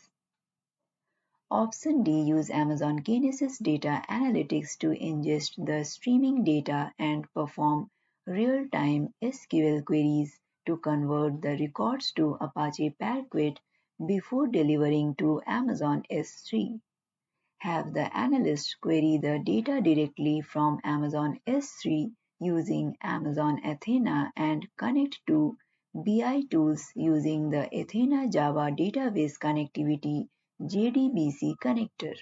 Option D. Use Amazon Kinesis data analytics to ingest the streaming data and perform real-time SQL queries to convert the records to Apache Parquet before delivering to Amazon S3. Have the analyst query the data directly from Amazon S3 using Amazon Athena and connect to BI tools using the Athena Java Database Connectivity JDBC connector.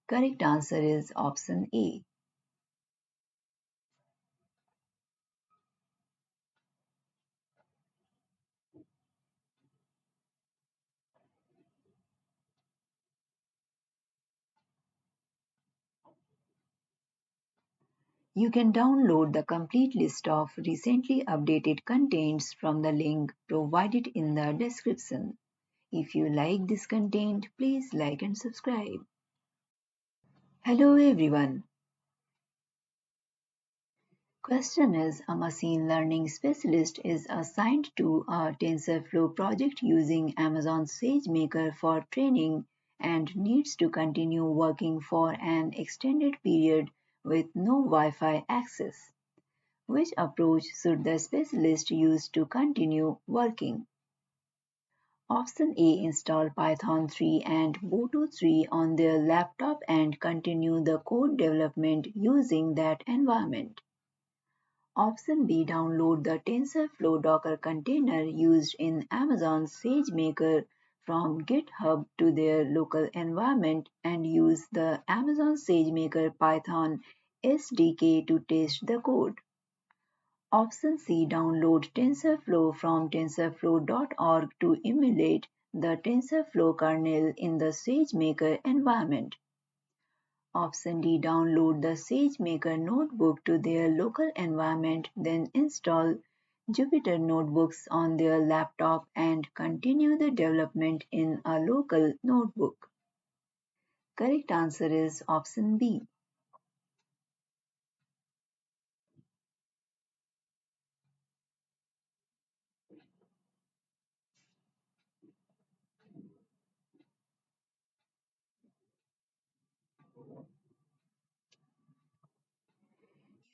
Correct answer is option A. You can download the complete list of recently updated contents from the link provided in the description. If you like this content, please like and subscribe. Hello everyone. Question is, a machine learning specialist is assigned to a TensorFlow project using Amazon SageMaker for training and needs to continue working for an extended period with no Wi-Fi access. Which approach should the specialist use to continue working? Option A. Install Python 3 and Boto 3 on their laptop and continue the code development using that environment. Option B. Download the TensorFlow Docker container used in Amazon SageMaker from GitHub to their local environment and use the Amazon SageMaker Python SDK to test the code. Option C. Download TensorFlow from tensorflow.org to emulate the TensorFlow kernel in the SageMaker environment. Option D. Download the SageMaker notebook to their local environment, then install Jupyter notebooks on their laptop and continue the development in a local notebook. Correct answer is option B.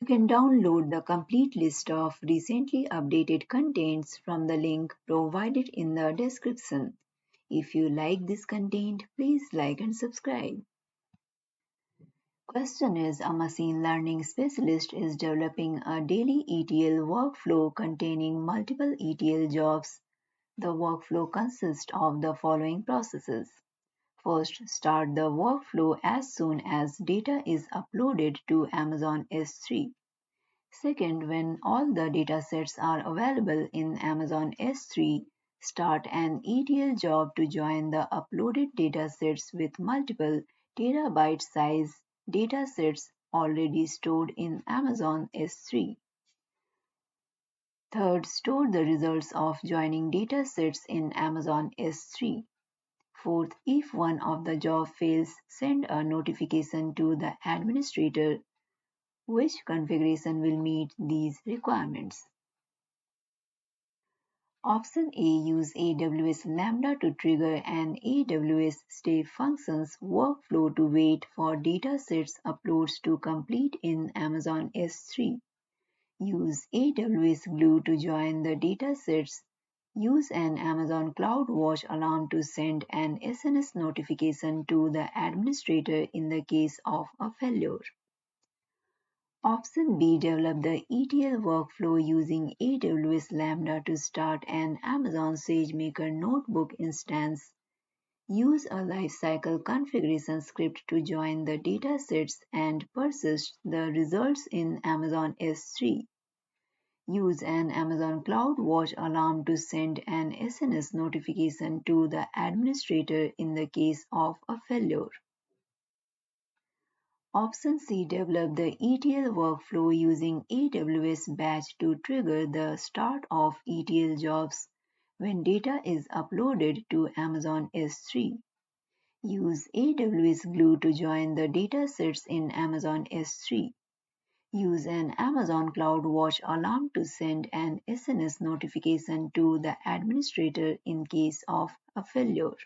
You can download the complete list of recently updated contents from the link provided in the description. If you like this content, please like and subscribe. Question is, a machine learning specialist is developing a daily ETL workflow containing multiple ETL jobs. The workflow consists of the following processes. first start the workflow as soon as data is uploaded to Amazon S3. Second, when all the datasets are available in Amazon S3, start an ETL job to join the uploaded datasets with multiple terabyte size datasets already stored in Amazon S3. Third, store the results of joining datasets in Amazon S3. Fourth, if one of the job fails, send a notification to the administrator which configuration will meet these requirements. Option A, use AWS Lambda to trigger an AWS step functions workflow to wait for datasets uploads to complete in Amazon S3. Use AWS Glue to join the datasets. Use an Amazon CloudWatch alarm to send an SMS notification to the administrator in the case of a failure. Option B, develop the ETL workflow using AWS Lambda to start an Amazon SageMaker notebook instance. Use a lifecycle configuration script to join the datasets and persist the results in Amazon S3. Use an Amazon CloudWatch alarm to send an SMS notification to the administrator in the case of a failure. Option C, develop the ETL workflow using AWS Batch to trigger the start of ETL jobs when data is uploaded to Amazon S3. Use AWS Glue to join the datasets in Amazon S3. Use an Amazon CloudWatch alarm to send an SMS notification to the administrator in case of a failure.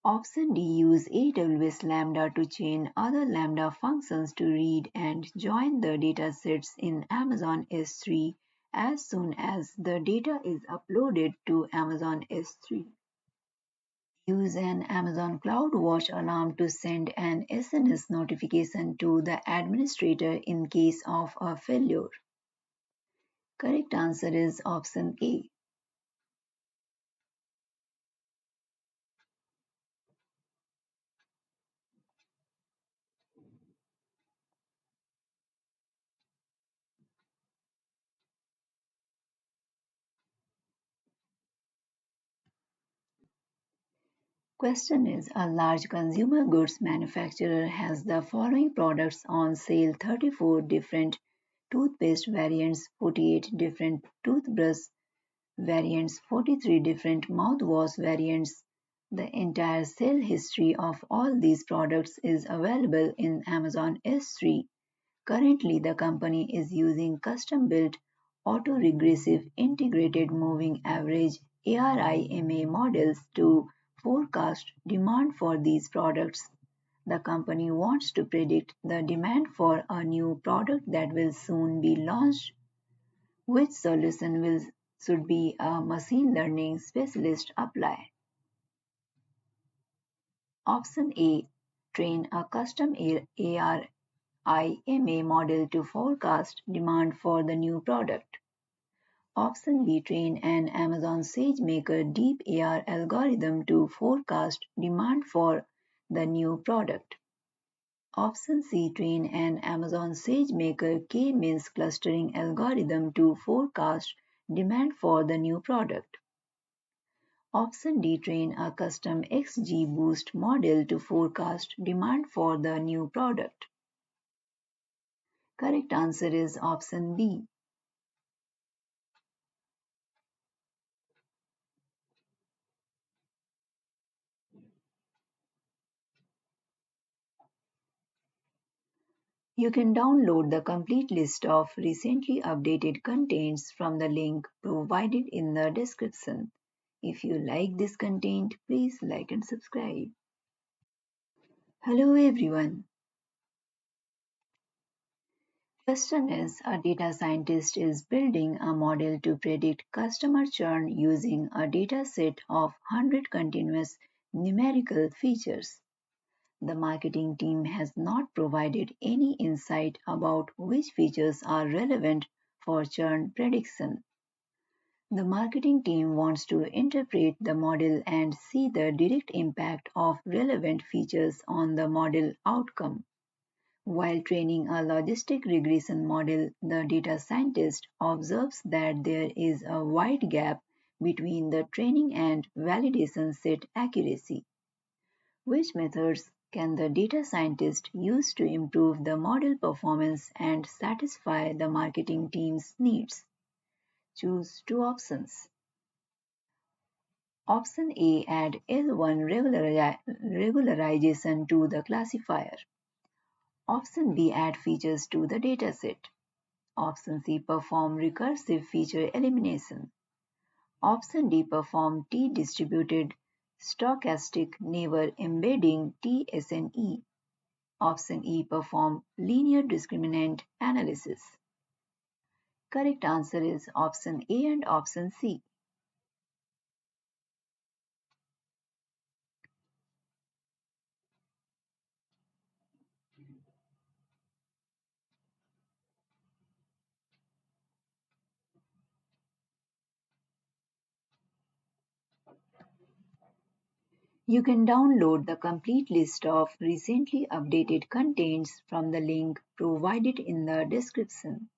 Option D, use AWS Lambda to chain other Lambda functions to read and join the datasets in Amazon S3 as soon as the data is uploaded to Amazon S3. Use an Amazon CloudWatch alarm to send an SMS notification to the administrator in case of a failure. Correct answer is option A. Question is, a large consumer goods manufacturer has the following products on sale: 34 different toothpaste variants, 48 different toothbrush variants, 43 different mouthwash variants. The entire sale history of all these products is available in Amazon S3. Currently, the company is using custom-built autoregressive integrated moving average ARIMA models to forecast demand for these products. The company wants to predict the demand for a new product that will soon be launched. Which solution should be a machine learning specialist apply? Option A, train a custom ARIMA model to forecast demand for the new product. Option B, train an Amazon SageMaker deep AR algorithm to forecast demand for the new product. Option C, train an Amazon SageMaker K-means clustering algorithm to forecast demand for the new product. Option D, train a custom XGBoost model to forecast demand for the new product. Correct answer is option B. You can download the complete list of recently updated contents from the link provided in the description. If you like this content, please like and subscribe. Hello everyone. Question is, a data scientist is building a model to predict customer churn using a data set of 100 continuous numerical features. The marketing team has not provided any insight about which features are relevant for churn prediction. The marketing team wants to interpret the model and see the direct impact of relevant features on the model outcome. While training a logistic regression model, the data scientist observes that there is a wide gap between the training and validation set accuracy. Which methods can the data scientist use to improve the model performance and satisfy the marketing team's needs? Choose two options. Option A, add L1 regularization to the classifier. Option B, add features to the dataset. Option C, perform recursive feature elimination. Option D, perform T-distributed stochastic neighbor embedding TSNE. Option E, perform linear discriminant analysis. Correct answer is option A and option C. You can download the complete list of recently updated contents from the link provided in the description.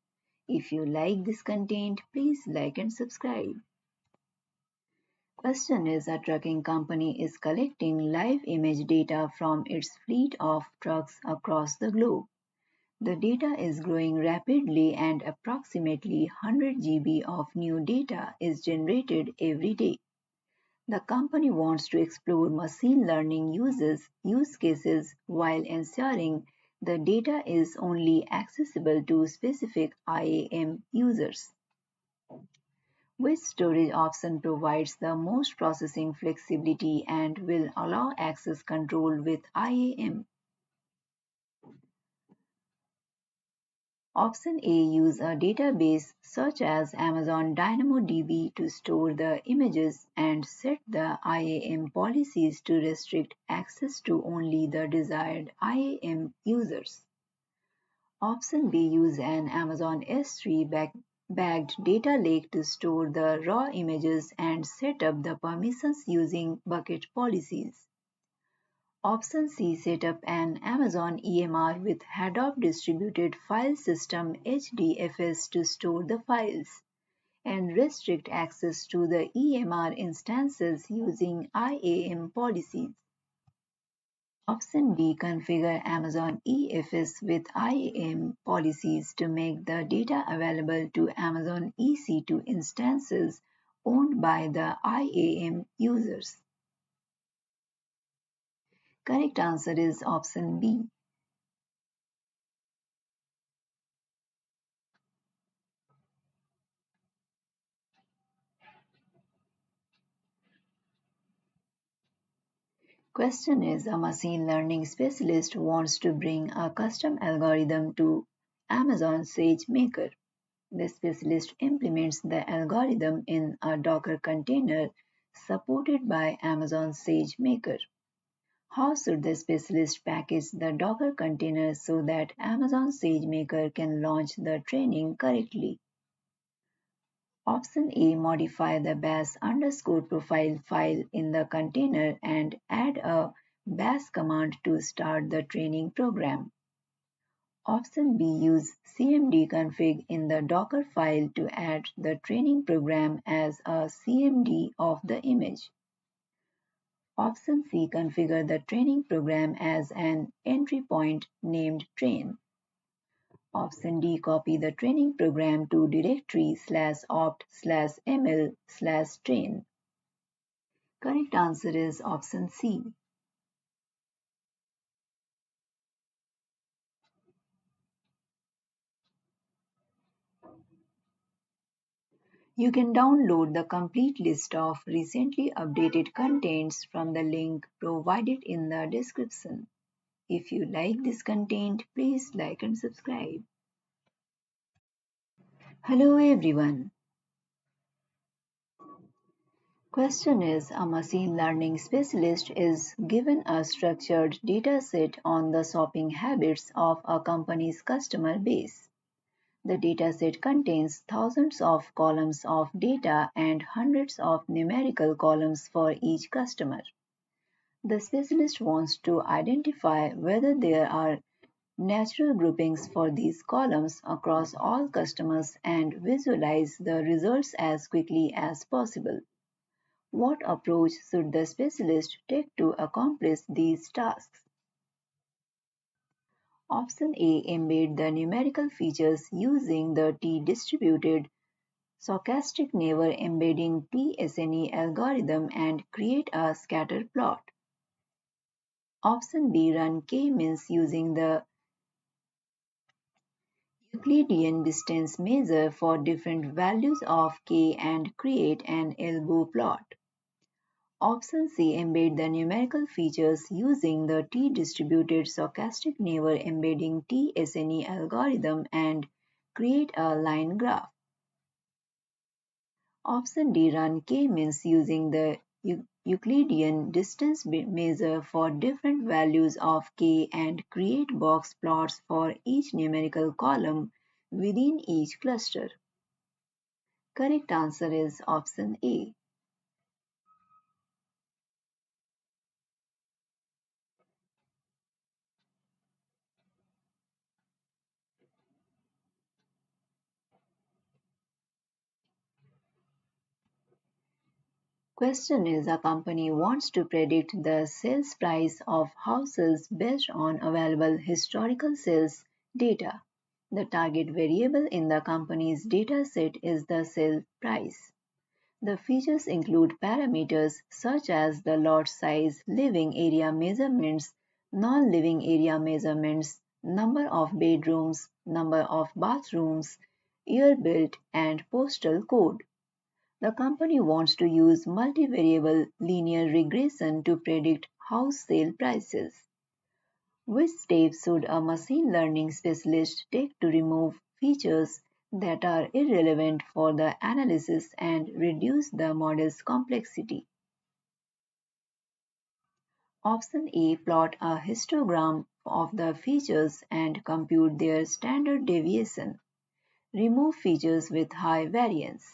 If you like this content, please like and subscribe. Question is, a trucking company is collecting live image data from its fleet of trucks across the globe. The data is growing rapidly and approximately 100 GB of new data is generated every day. The company wants to explore machine learning use cases while ensuring the data is only accessible to specific IAM users. Which storage option provides the most processing flexibility and will allow access control with IAM? Option A, use a database such as Amazon DynamoDB to store the images and set the IAM policies to restrict access to only the desired IAM users. Option B, use an Amazon S3 backed data lake to store the raw images and set up the permissions using bucket policies. Option C, set up an Amazon EMR with Hadoop Distributed File System HDFS to store the files and restrict access to the EMR instances using IAM policies. Option D, configure Amazon EFS with IAM policies to make the data available to Amazon EC2 instances owned by the IAM users. Correct answer is option B. Question is, a machine learning specialist wants to bring a custom algorithm to Amazon SageMaker. The specialist implements the algorithm in a Docker container supported by Amazon SageMaker. How should the specialist package the Docker container so that Amazon SageMaker can launch the training correctly? Option A, modify the bash underscore profile file in the container and add a bash command to start the training program. Option B, use cmd config in the Docker file to add the training program as a cmd of the image. Option C, configure the training program as an entry point named train. Option D, copy the training program to directory /opt/ml/train. Correct answer is option C. You can download the complete list of recently updated contents from the link provided in the description. If you like this content, please like and subscribe. Hello everyone. Question is, a machine learning specialist is given a structured data set on the shopping habits of a company's customer base. The dataset contains thousands of columns of data and hundreds of numerical columns for each customer. The specialist wants to identify whether there are natural groupings for these columns across all customers and visualize the results as quickly as possible. What approach should the specialist take to accomplish these tasks? Option A. Embed the numerical features using the t-distributed stochastic neighbor embedding t-SNE algorithm and create a scatter plot. Option B. Run k-means using the Euclidean distance measure for different values of k and create an elbow plot. Option C. Embed the numerical features using the t-distributed stochastic neighbor embedding t-SNE algorithm and create a line graph. Option D. Run k-means using the Euclidean distance measure for different values of k and create box plots for each numerical column within each cluster. Correct answer is option A. Question is, a company wants to predict the sales price of houses based on available historical sales data. The target variable in the company's data set is the sale price. The features include parameters such as the lot size, living area measurements, non-living area measurements, number of bedrooms, number of bathrooms, year built, and postal code. The company wants to use multivariable linear regression to predict house sale prices. Which steps should a machine learning specialist take to remove features that are irrelevant for the analysis and reduce the model's complexity? Option A. Plot a histogram of the features and compute their standard deviation. Remove features with high variance.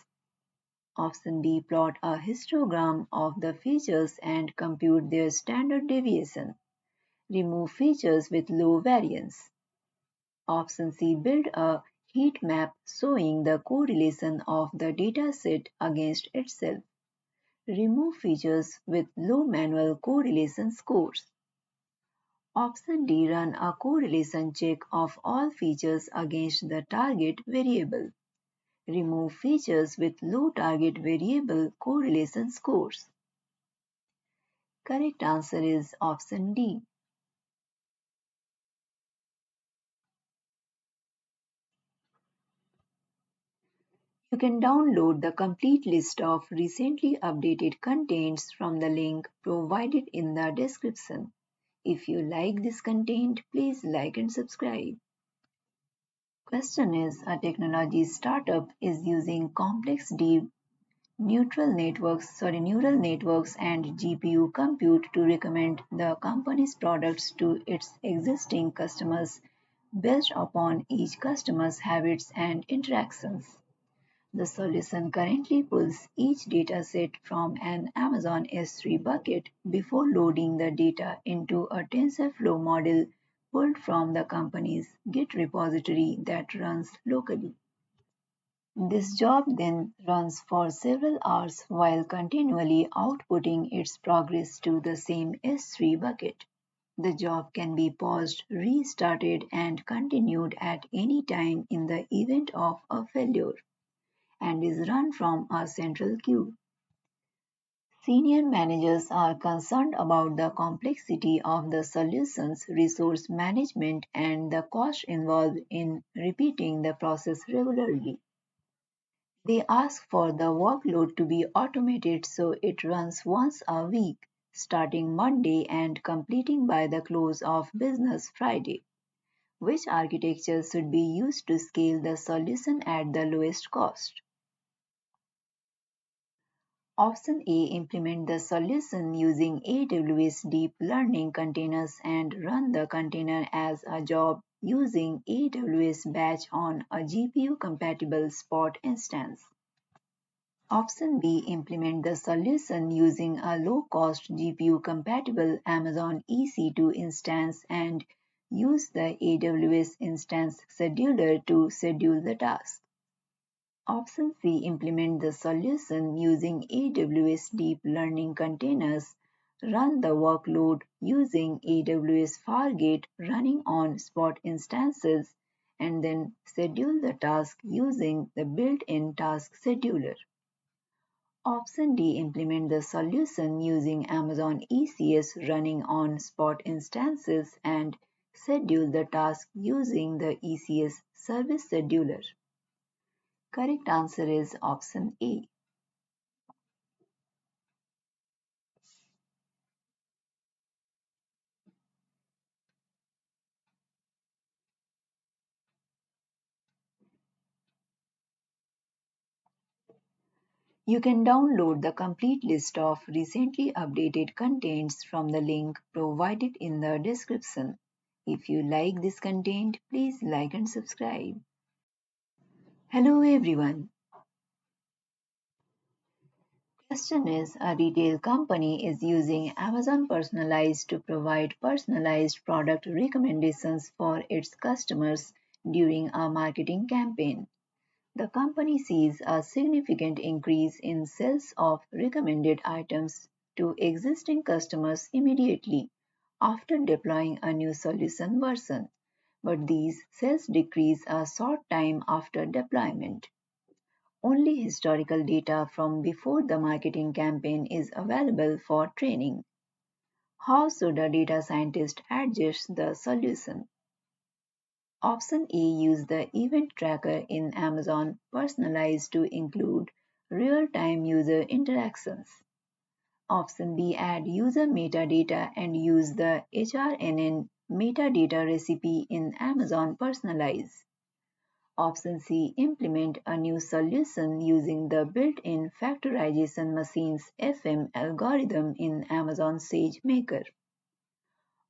Option B. Plot a histogram of the features and compute their standard deviation. Remove features with low variance. Option C. Build a heat map showing the correlation of the dataset against itself. Remove features with low manual correlation scores. Option D. Run a correlation check of all features against the target variable. Remove features with low target variable correlation scores. Correct answer is option D. You can download the complete list of recently updated contents from the link provided in the description. If you like this content, please like and subscribe. Question is, a technology startup is using complex deep neural networks and GPU compute to recommend the company's products to its existing customers based upon each customer's habits and interactions. The solution currently pulls each dataset from an Amazon S3 bucket before loading the data into a TensorFlow model pulled from the company's Git repository that runs locally. This job then runs for several hours while continually outputting its progress to the same S3 bucket. The job can be paused, restarted, and continued at any time in the event of a failure, and is run from a central queue. Senior managers are concerned about the complexity of the solution's resource management and the cost involved in repeating the process regularly. They ask for the workload to be automated so it runs once a week, starting Monday and completing by the close of business Friday. Which architecture should be used to scale the solution at the lowest cost? Option A. Implement the solution using AWS deep learning containers and run the container as a job using AWS batch on a GPU-compatible Spot instance. Option B. Implement the solution using a low-cost GPU-compatible Amazon EC2 instance and use the AWS instance scheduler to schedule the task. Option C. Implement the solution using AWS Deep Learning Containers. Run the workload using AWS Fargate running on Spot instances and then schedule the task using the built-in task scheduler. Option D. Implement the solution using Amazon ECS running on Spot instances and schedule the task using the ECS service scheduler. Correct answer is option A. You can download the complete list of recently updated contents from the link provided in the description. If you like this content, please like and subscribe. Hello everyone. Question is, a retail company is using Amazon Personalized to provide personalized product recommendations for its customers during a marketing campaign. The company sees a significant increase in sales of recommended items to existing customers immediately after deploying a new solution version, but these sales decrease a short time after deployment. Only historical data from before the marketing campaign is available for training. How should a data scientist adjust the solution? Option A. Use the event tracker in Amazon Personalized to include real-time user interactions. Option B. Add user metadata and use the HRNN metadata recipe in Amazon Personalized. Option C. Implement a new solution using the built-in factorization machine's FM algorithm in Amazon SageMaker.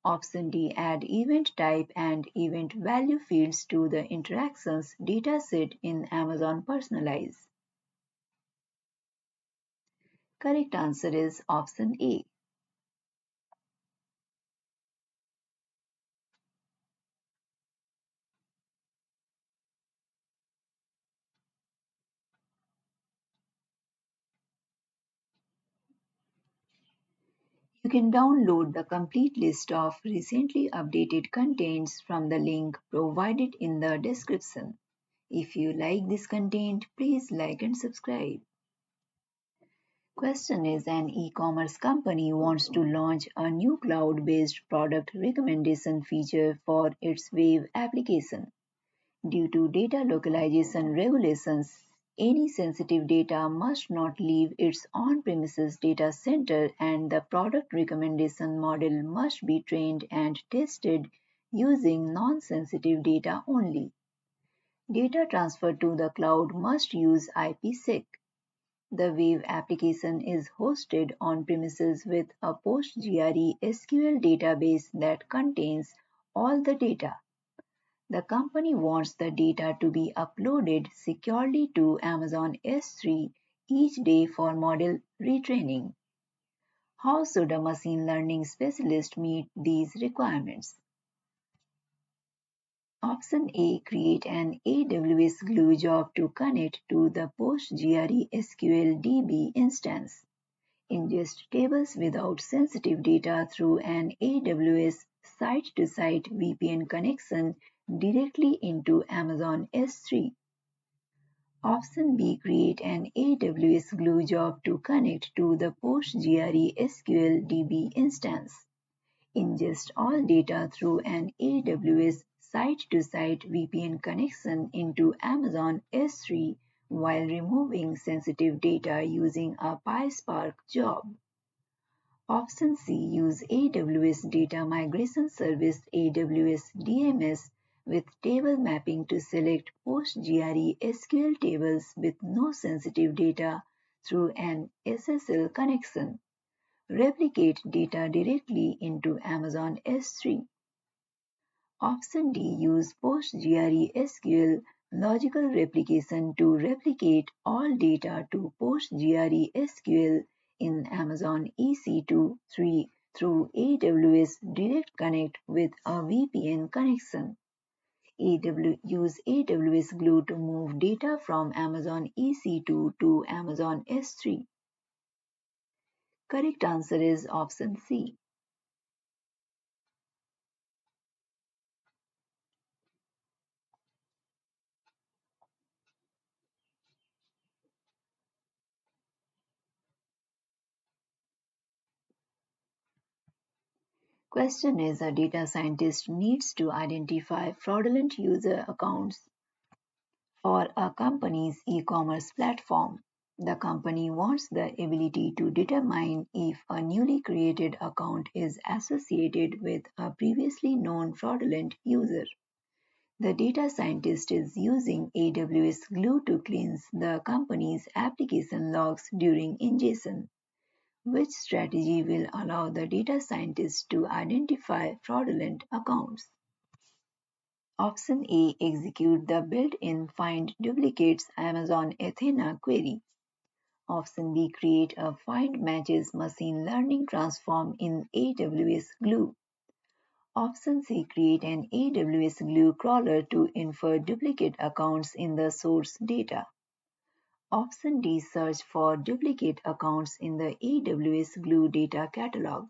Option D. Add event type and event value fields to the interactions dataset in Amazon Personalize. Correct answer is option A. You can download the complete list of recently updated contents from the link provided in the description. If you like this content, please like and subscribe. Question is, an e-commerce company wants to launch a new cloud-based product recommendation feature for its web application. Due to data localization regulations, any sensitive data must not leave its on-premises data center and the product recommendation model must be trained and tested using non-sensitive data only. Data transfer to the cloud must use IPsec. The web application is hosted on premises with a PostgreSQL database that contains all the data. The company wants the data to be uploaded securely to Amazon S3 each day for model retraining. How should a machine learning specialist meet these requirements? Option A. Create an AWS Glue job to connect to the PostgreSQL DB instance. Ingest tables without sensitive data through an AWS site-to-site VPN connection directly into Amazon S3. Option B. Create an AWS Glue job to connect to the PostgreSQL DB instance. Ingest all data through an AWS site-to-site VPN connection into Amazon S3 while removing sensitive data using a PySpark job. Option C. Use AWS Data Migration Service (AWS DMS) with table mapping to select PostgreSQL tables with no sensitive data through an SSL connection. Replicate data directly into Amazon S3. Option D. Use PostgreSQL logical replication to replicate all data to PostgreSQL in Amazon EC2 through AWS Direct Connect with a VPN connection. Use AWS Glue to move data from Amazon EC2 to Amazon S3. Correct answer is option C. Question is a data scientist needs to identify fraudulent user accounts for a company's e-commerce platform. The company wants the ability to determine if a newly created account is associated with a previously known fraudulent user. The data scientist is using AWS Glue to cleanse the company's application logs during ingestion. Which strategy will allow the data scientist to identify fraudulent accounts? Option A. Execute the built-in find duplicates Amazon Athena query. Option B. Create a find matches machine learning transform in AWS Glue. Option C. Create an AWS Glue crawler to infer duplicate accounts in the source data. Option D. Search for duplicate accounts in the AWS Glue data catalog.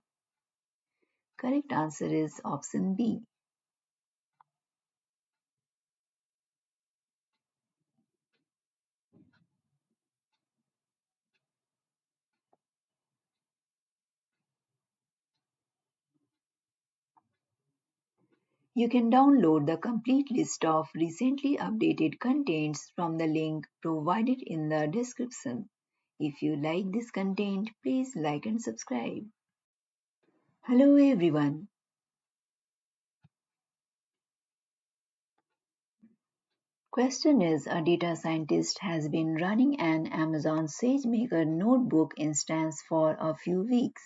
Correct answer is option B. You can download the complete list of recently updated contents from the link provided in the description. If you like this content, please like and subscribe. Hello everyone. Question is a data scientist has been running an Amazon SageMaker notebook instance for a few weeks.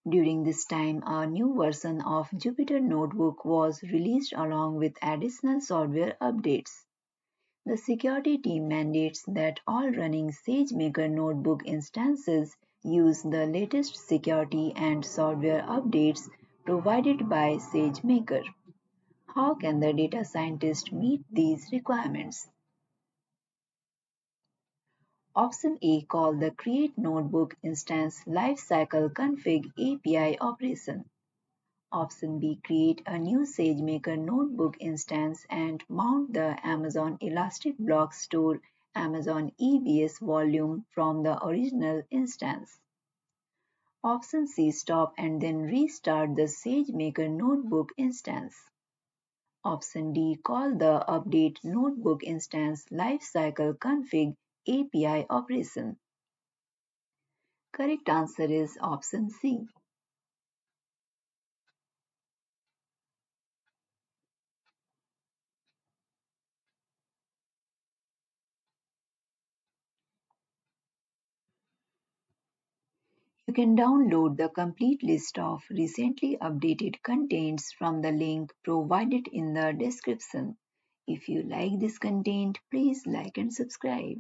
During this time, a new version of Jupyter Notebook was released along with additional software updates. The security team mandates that all running SageMaker notebook instances use the latest security and software updates provided by SageMaker. How can the data scientist meet these requirements? Option A. Call the create notebook instance lifecycle config API operation. Option B. Create a new SageMaker notebook instance and mount the Amazon Elastic Block Store Amazon EBS volume from the original instance. Option C. Stop and then restart the SageMaker notebook instance. Option D. Call the update notebook instance lifecycle config API operation. Correct answer is option C. You can download the complete list of recently updated contents from the link provided in the description. If you like this content, please like and subscribe.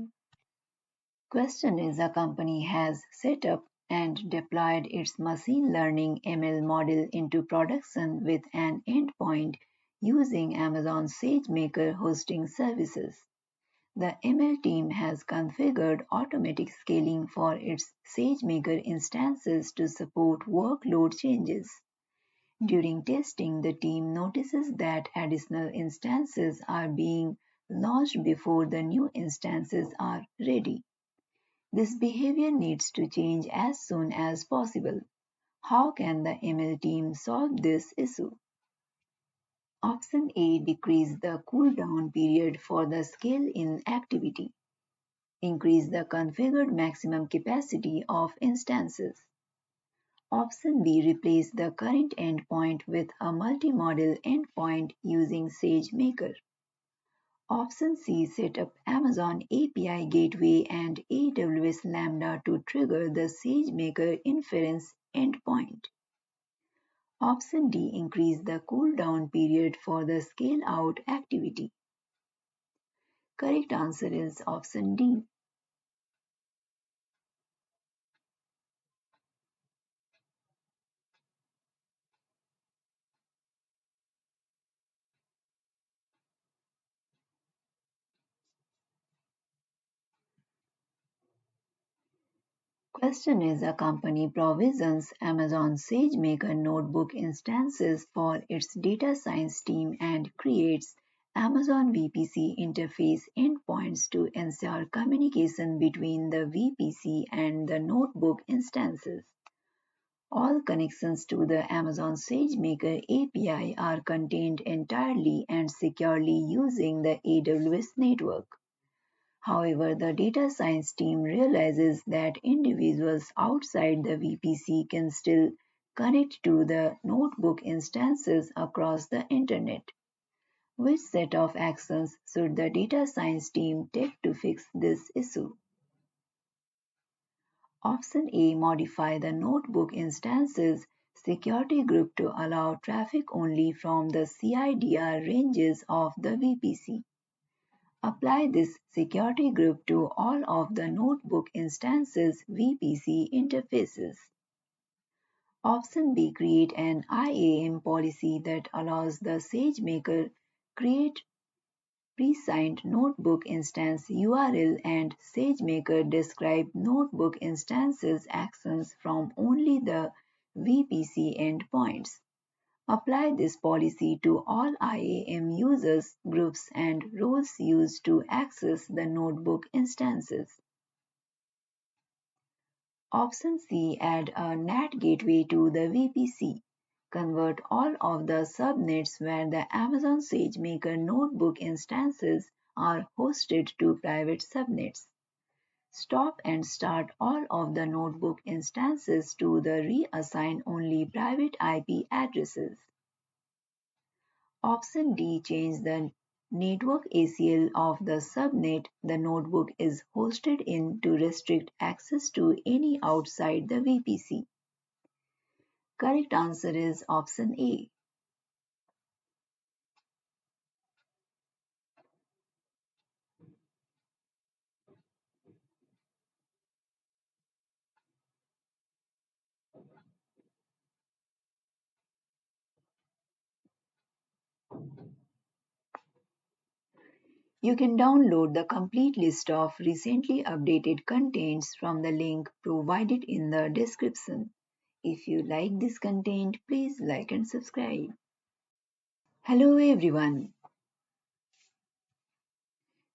Question is a company has set up and deployed its machine learning ML model into production with an endpoint using Amazon SageMaker hosting services. The ML team has configured automatic scaling for its SageMaker instances to support workload changes. During testing, the team notices that additional instances are being launched before the new instances are ready. This behavior needs to change as soon as possible. How can the ML team solve this issue? Option A. Decrease the cooldown period for the scale-in activity. Increase the configured maximum capacity of instances. Option B. Replace the current endpoint with a multi-model endpoint using SageMaker. Option C. Set up Amazon API Gateway and AWS Lambda to trigger the SageMaker inference endpoint. Option D. Increase the cool-down period for the scale-out activity. Correct answer is option D. Question is a company provisions Amazon SageMaker notebook instances for its data science team and creates Amazon VPC interface endpoints to ensure communication between the VPC and the notebook instances. All connections to the Amazon SageMaker API are contained entirely and securely using the AWS network. However, the data science team realizes that individuals outside the VPC can still connect to the notebook instances across the internet. Which set of actions should the data science team take to fix this issue? Option A. Modify the notebook instances security group to allow traffic only from the CIDR ranges of the VPC. Apply this security group to all of the notebook instances VPC interfaces. Option B. Create an IAM policy that allows the SageMaker create pre-signed notebook instance URL and SageMaker describe notebook instances actions from only the VPC endpoints. Apply this policy to all IAM users, groups, and roles used to access the notebook instances. Option C. Add a NAT gateway to the VPC. Convert all of the subnets where the Amazon SageMaker notebook instances are hosted to private subnets. Stop and start all of the notebook instances to the reassign only private IP addresses. Option D. Change the network ACL of the subnet the notebook is hosted in to restrict access to any outside the VPC. Correct answer is option A. You can download the complete list of recently updated contents from the link provided in the description. If you like this content, please like and subscribe. Hello everyone.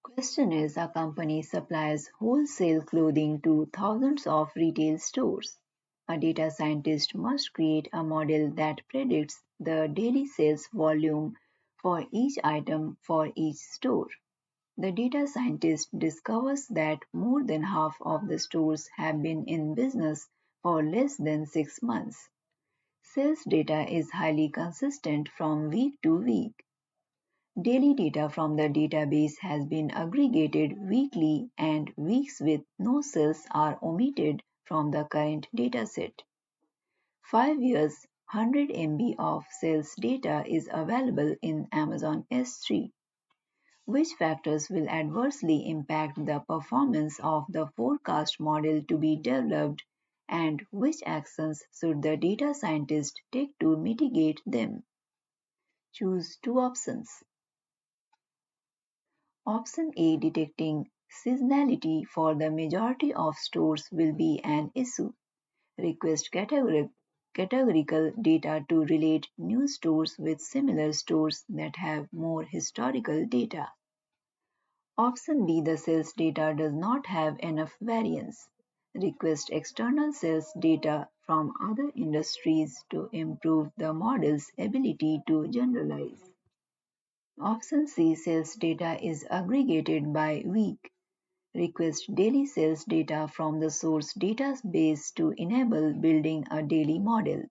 Question is a company supplies wholesale clothing to thousands of retail stores. A data scientist must create a model that predicts the daily sales volume for each item for each store. The data scientist discovers that more than half of the stores have been in business for less than 6 months. Sales data is highly consistent from week to week. Daily data from the database has been aggregated weekly and weeks with no sales are omitted from the current dataset. 5 years 100 MB of sales data is available in Amazon S3. Which factors will adversely impact the performance of the forecast model to be developed and which actions should the data scientist take to mitigate them? Choose two options. Option A. Detecting seasonality for the majority of stores will be an issue. Request categorical data to relate new stores with similar stores that have more historical data. Option B. The sales data does not have enough variance. Request external sales data from other industries to improve the model's ability to generalize. Option C. Sales data is aggregated by week. Request daily sales data from the source database to enable building a daily model.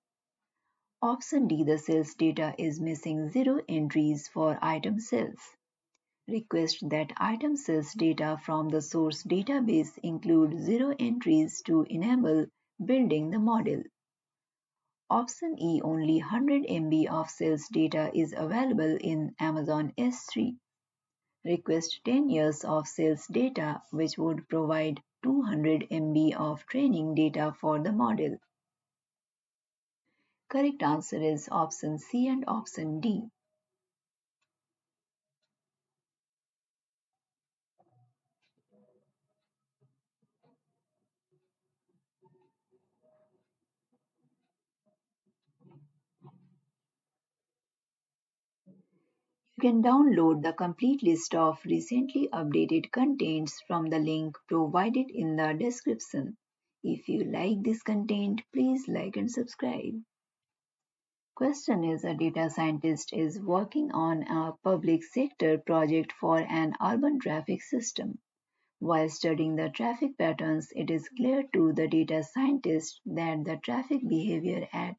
Option D. The sales data is missing zero entries for item sales. Request that item sales data from the source database include zero entries to enable building the model. Option E, only 100 MB of sales data is available in Amazon S3. Request 10 years of sales data, which would provide 200 MB of training data for the model. Correct answer is option C and option D. You can download the complete list of recently updated contents from the link provided in the description. If you like this content, please like and subscribe. Question is, a data scientist is working on a public sector project for an urban traffic system. While studying the traffic patterns, it is clear to the data scientist that the traffic behavior at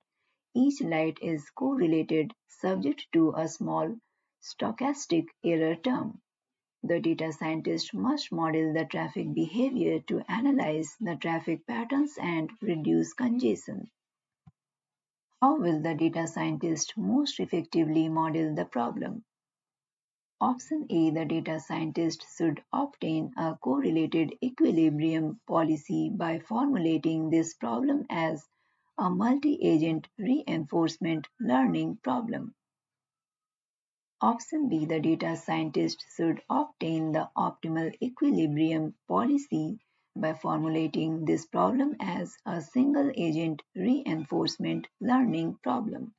each light is correlated, subject to a small stochastic error term. The data scientist must model the traffic behavior to analyze the traffic patterns and reduce congestion. How will the data scientist most effectively model the problem? Option A, the data scientist should obtain a correlated equilibrium policy by formulating this problem as a multi-agent reinforcement learning problem. Option B, the data scientist should obtain the optimal equilibrium policy by formulating this problem as a single agent reinforcement learning problem.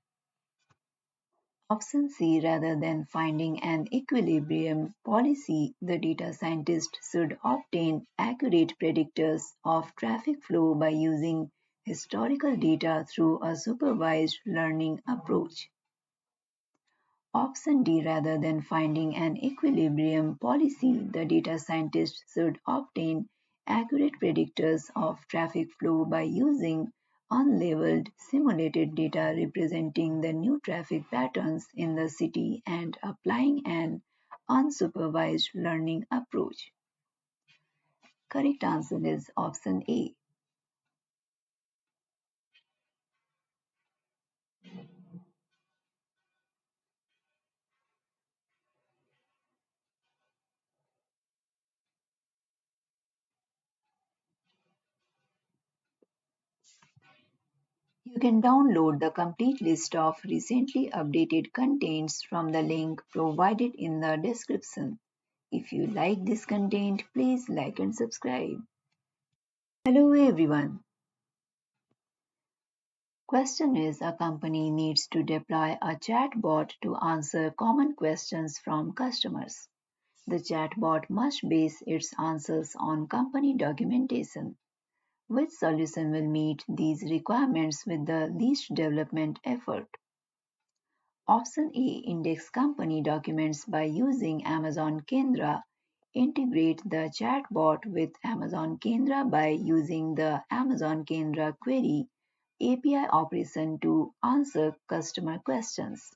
Option C, rather than finding an equilibrium policy, the data scientist should obtain accurate predictors of traffic flow by using historical data through a supervised learning approach. Option D, rather than finding an equilibrium policy, the data scientist should obtain accurate predictors of traffic flow by using unlabeled simulated data representing the new traffic patterns in the city and applying an unsupervised learning approach. Correct answer is option A. You can download the complete list of recently updated contents from the link provided in the description. If you like this content, please like and subscribe. Hello everyone. Question is, a company needs to deploy a chatbot to answer common questions from customers. The chatbot must base its answers on company documentation. Which solution will meet these requirements with the least development effort? Option A, index company documents by using Amazon Kendra. Integrate the chatbot with Amazon Kendra by using the Amazon Kendra query API operation to answer customer questions.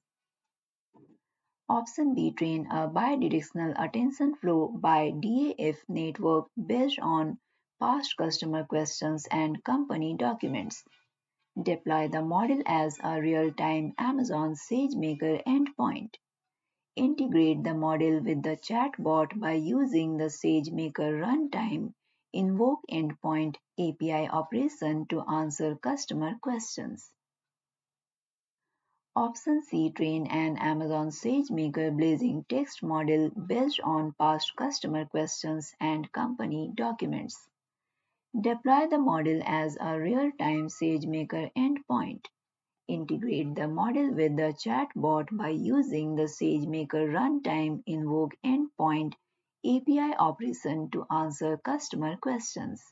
Option B, train a bidirectional attention flow by DAF network based on past customer questions and company documents. Deploy the model as a real-time Amazon SageMaker endpoint. Integrate the model with the chatbot by using the SageMaker runtime invoke endpoint API operation to answer customer questions. Option C, train an Amazon SageMaker blazing text model based on past customer questions and company documents. Deploy the model as a real-time SageMaker endpoint. Integrate the model with the chatbot by using the SageMaker runtime invoke endpoint API operation to answer customer questions.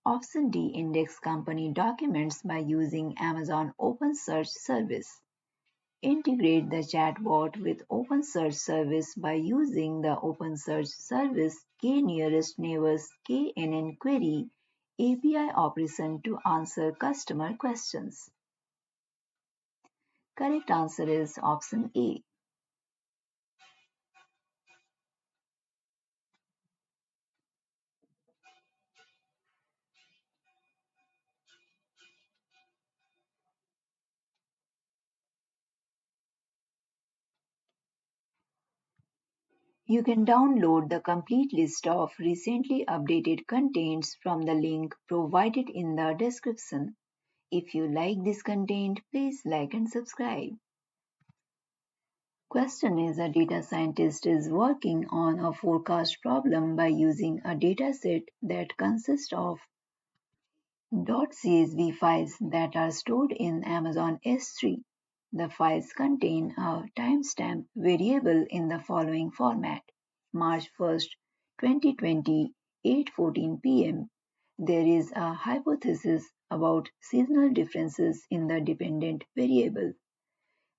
Option D, index company documents by using Amazon Open Search Service. Integrate the chatbot with Open Search Service by using the Open Search Service k-nearest neighbors KNN query API operation to answer customer questions. Correct answer is option A. You can download the complete list of recently updated contents from the link provided in the description. If you like this content, please like and subscribe. Question is, a data scientist is working on a forecast problem by using a dataset that consists of .csv files that are stored in Amazon S3. The files contain a timestamp variable in the following format: March 1st, 2020, 8:14 p.m. There is a hypothesis about seasonal differences in the dependent variable.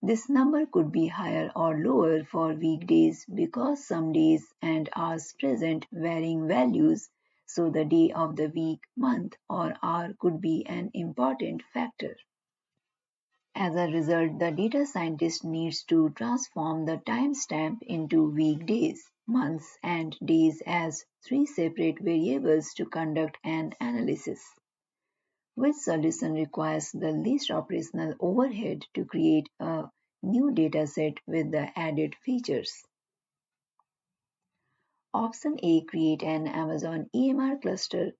This number could be higher or lower for weekdays because some days and hours present varying values, so the day of the week, month, or hour could be an important factor. As a result, the data scientist needs to transform the timestamp into weekdays, months, and days as three separate variables to conduct an analysis. Which solution requires the least operational overhead to create a new dataset with the added features? Option A, create an Amazon EMR cluster.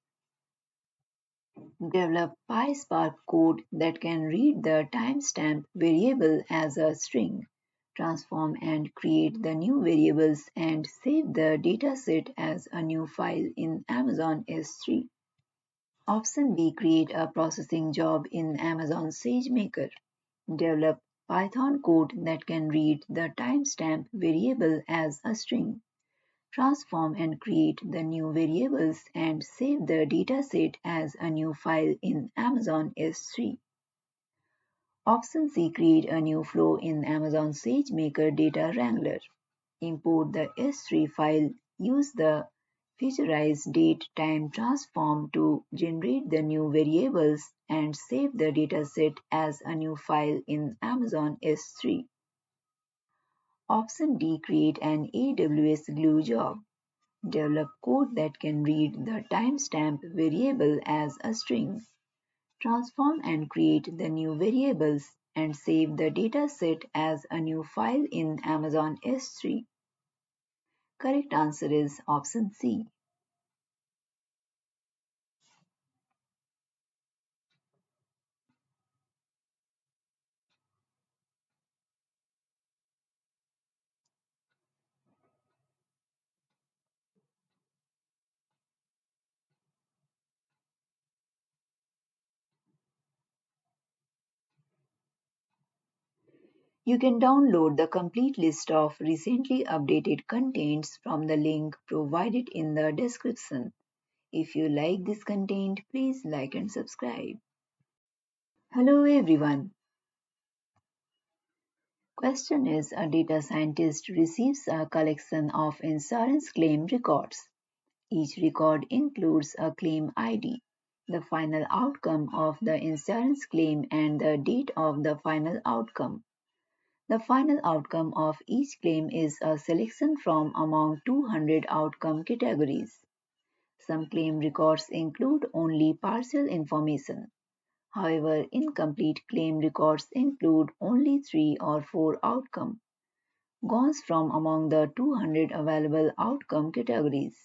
Develop PySpark code that can read the timestamp variable as a string. Transform and create the new variables and save the dataset as a new file in Amazon S3. Option B, create a processing job in Amazon SageMaker. Develop Python code that can read the timestamp variable as a string. Transform and create the new variables and save the dataset as a new file in Amazon S3. Option C, create a new flow in Amazon SageMaker Data Wrangler. Import the S3 file, use the featureize date time transform to generate the new variables and save the dataset as a new file in Amazon S3. Option D, create an AWS Glue job. Develop code that can read the timestamp variable as a string. Transform and create the new variables and save the dataset as a new file in Amazon S3. Correct answer is option C. You can download the complete list of recently updated contents from the link provided in the description. If you like this content, please like and subscribe. Hello everyone. Question is, a data scientist receives a collection of insurance claim records. Each record includes a claim ID, the final outcome of the insurance claim, and the date of the final outcome. The final outcome of each claim is a selection from among 200 outcome categories. Some claim records include only partial information. However, incomplete claim records include only 3 or 4 outcomes from among the 200 available outcome categories.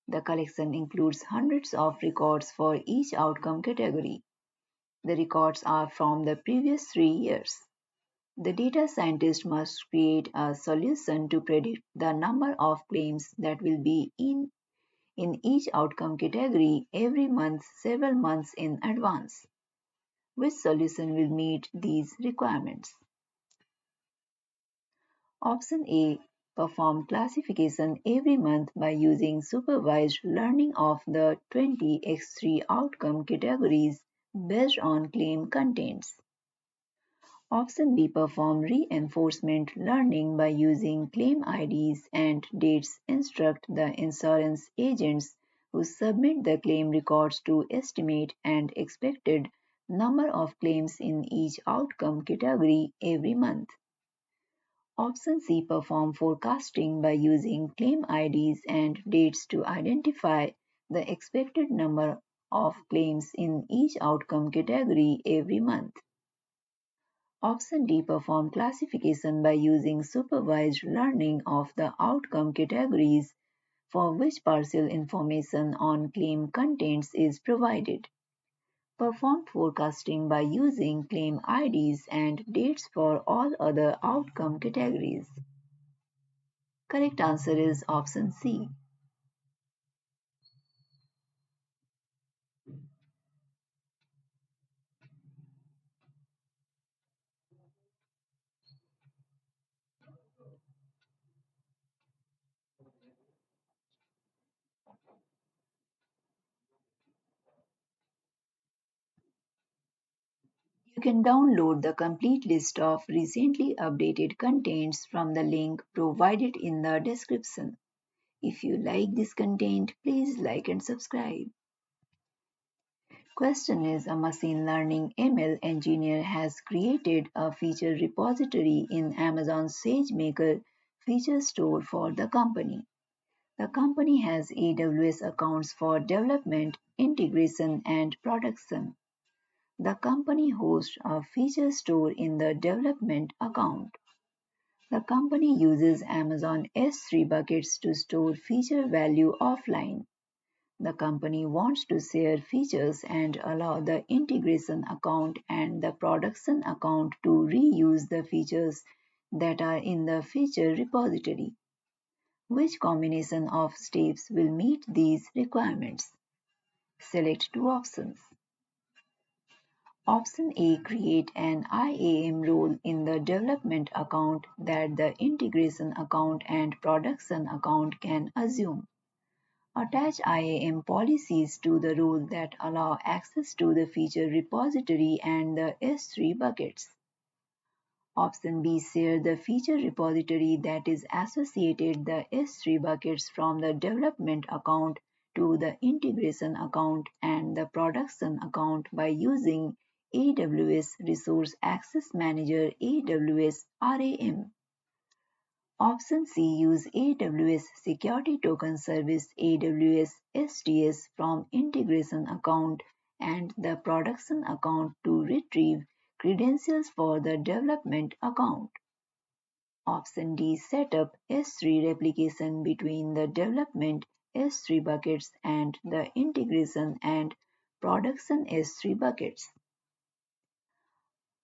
The collection includes hundreds of records for each outcome category. The records are from the previous 3 years. The data scientist must create a solution to predict the number of claims that will be in each outcome category every month, several months in advance. Which solution will meet these requirements? Option A, perform classification every month by using supervised learning of the 20 X3 outcome categories based on claim contents. Option B, perform reinforcement learning by using claim IDs and dates. Instruct the insurance agents who submit the claim records to estimate an expected number of claims in each outcome category every month. Option C, perform forecasting by using claim IDs and dates to identify the expected number of claims in each outcome category every month. Option D. Perform classification by using supervised learning of the outcome categories for which partial information on claim contents is provided. Perform forecasting by using claim IDs and dates for all other outcome categories. Correct answer is option C. You can download the complete list of recently updated contents from the link provided in the description. If you like this content, please like and subscribe. Question is, a machine learning ML engineer has created a feature repository in Amazon SageMaker feature store for the company. The company has AWS accounts for development, integration, and production. The company hosts a feature store in the development account. The company uses Amazon S3 buckets to store feature value offline. The company wants to share features and allow the integration account and the production account to reuse the features that are in the feature repository. Which combination of steps will meet these requirements? Select two options. Option A. Create an IAM role in the development account that the integration account and production account can assume. Attach IAM policies to the role that allow access to the feature repository and the S3 buckets. Option B. Share the feature repository that is associated the S3 buckets from the development account to the integration account and the production account by using AWS Resource Access Manager AWS RAM. Option C. Use AWS Security Token Service AWS SDS from integration account and the production account to retrieve credentials for the development account. Option D. Set up S3 replication between the development S3 buckets and the integration and production S3 buckets.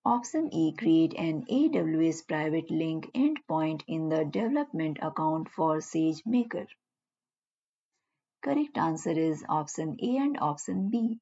Option E. Create an AWS private link endpoint in the development account for SageMaker. Correct answer is option A and option B.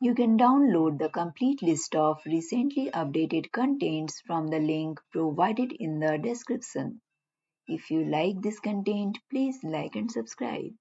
You can download the complete list of recently updated contents from the link provided in the description. If you like this content, please like and subscribe.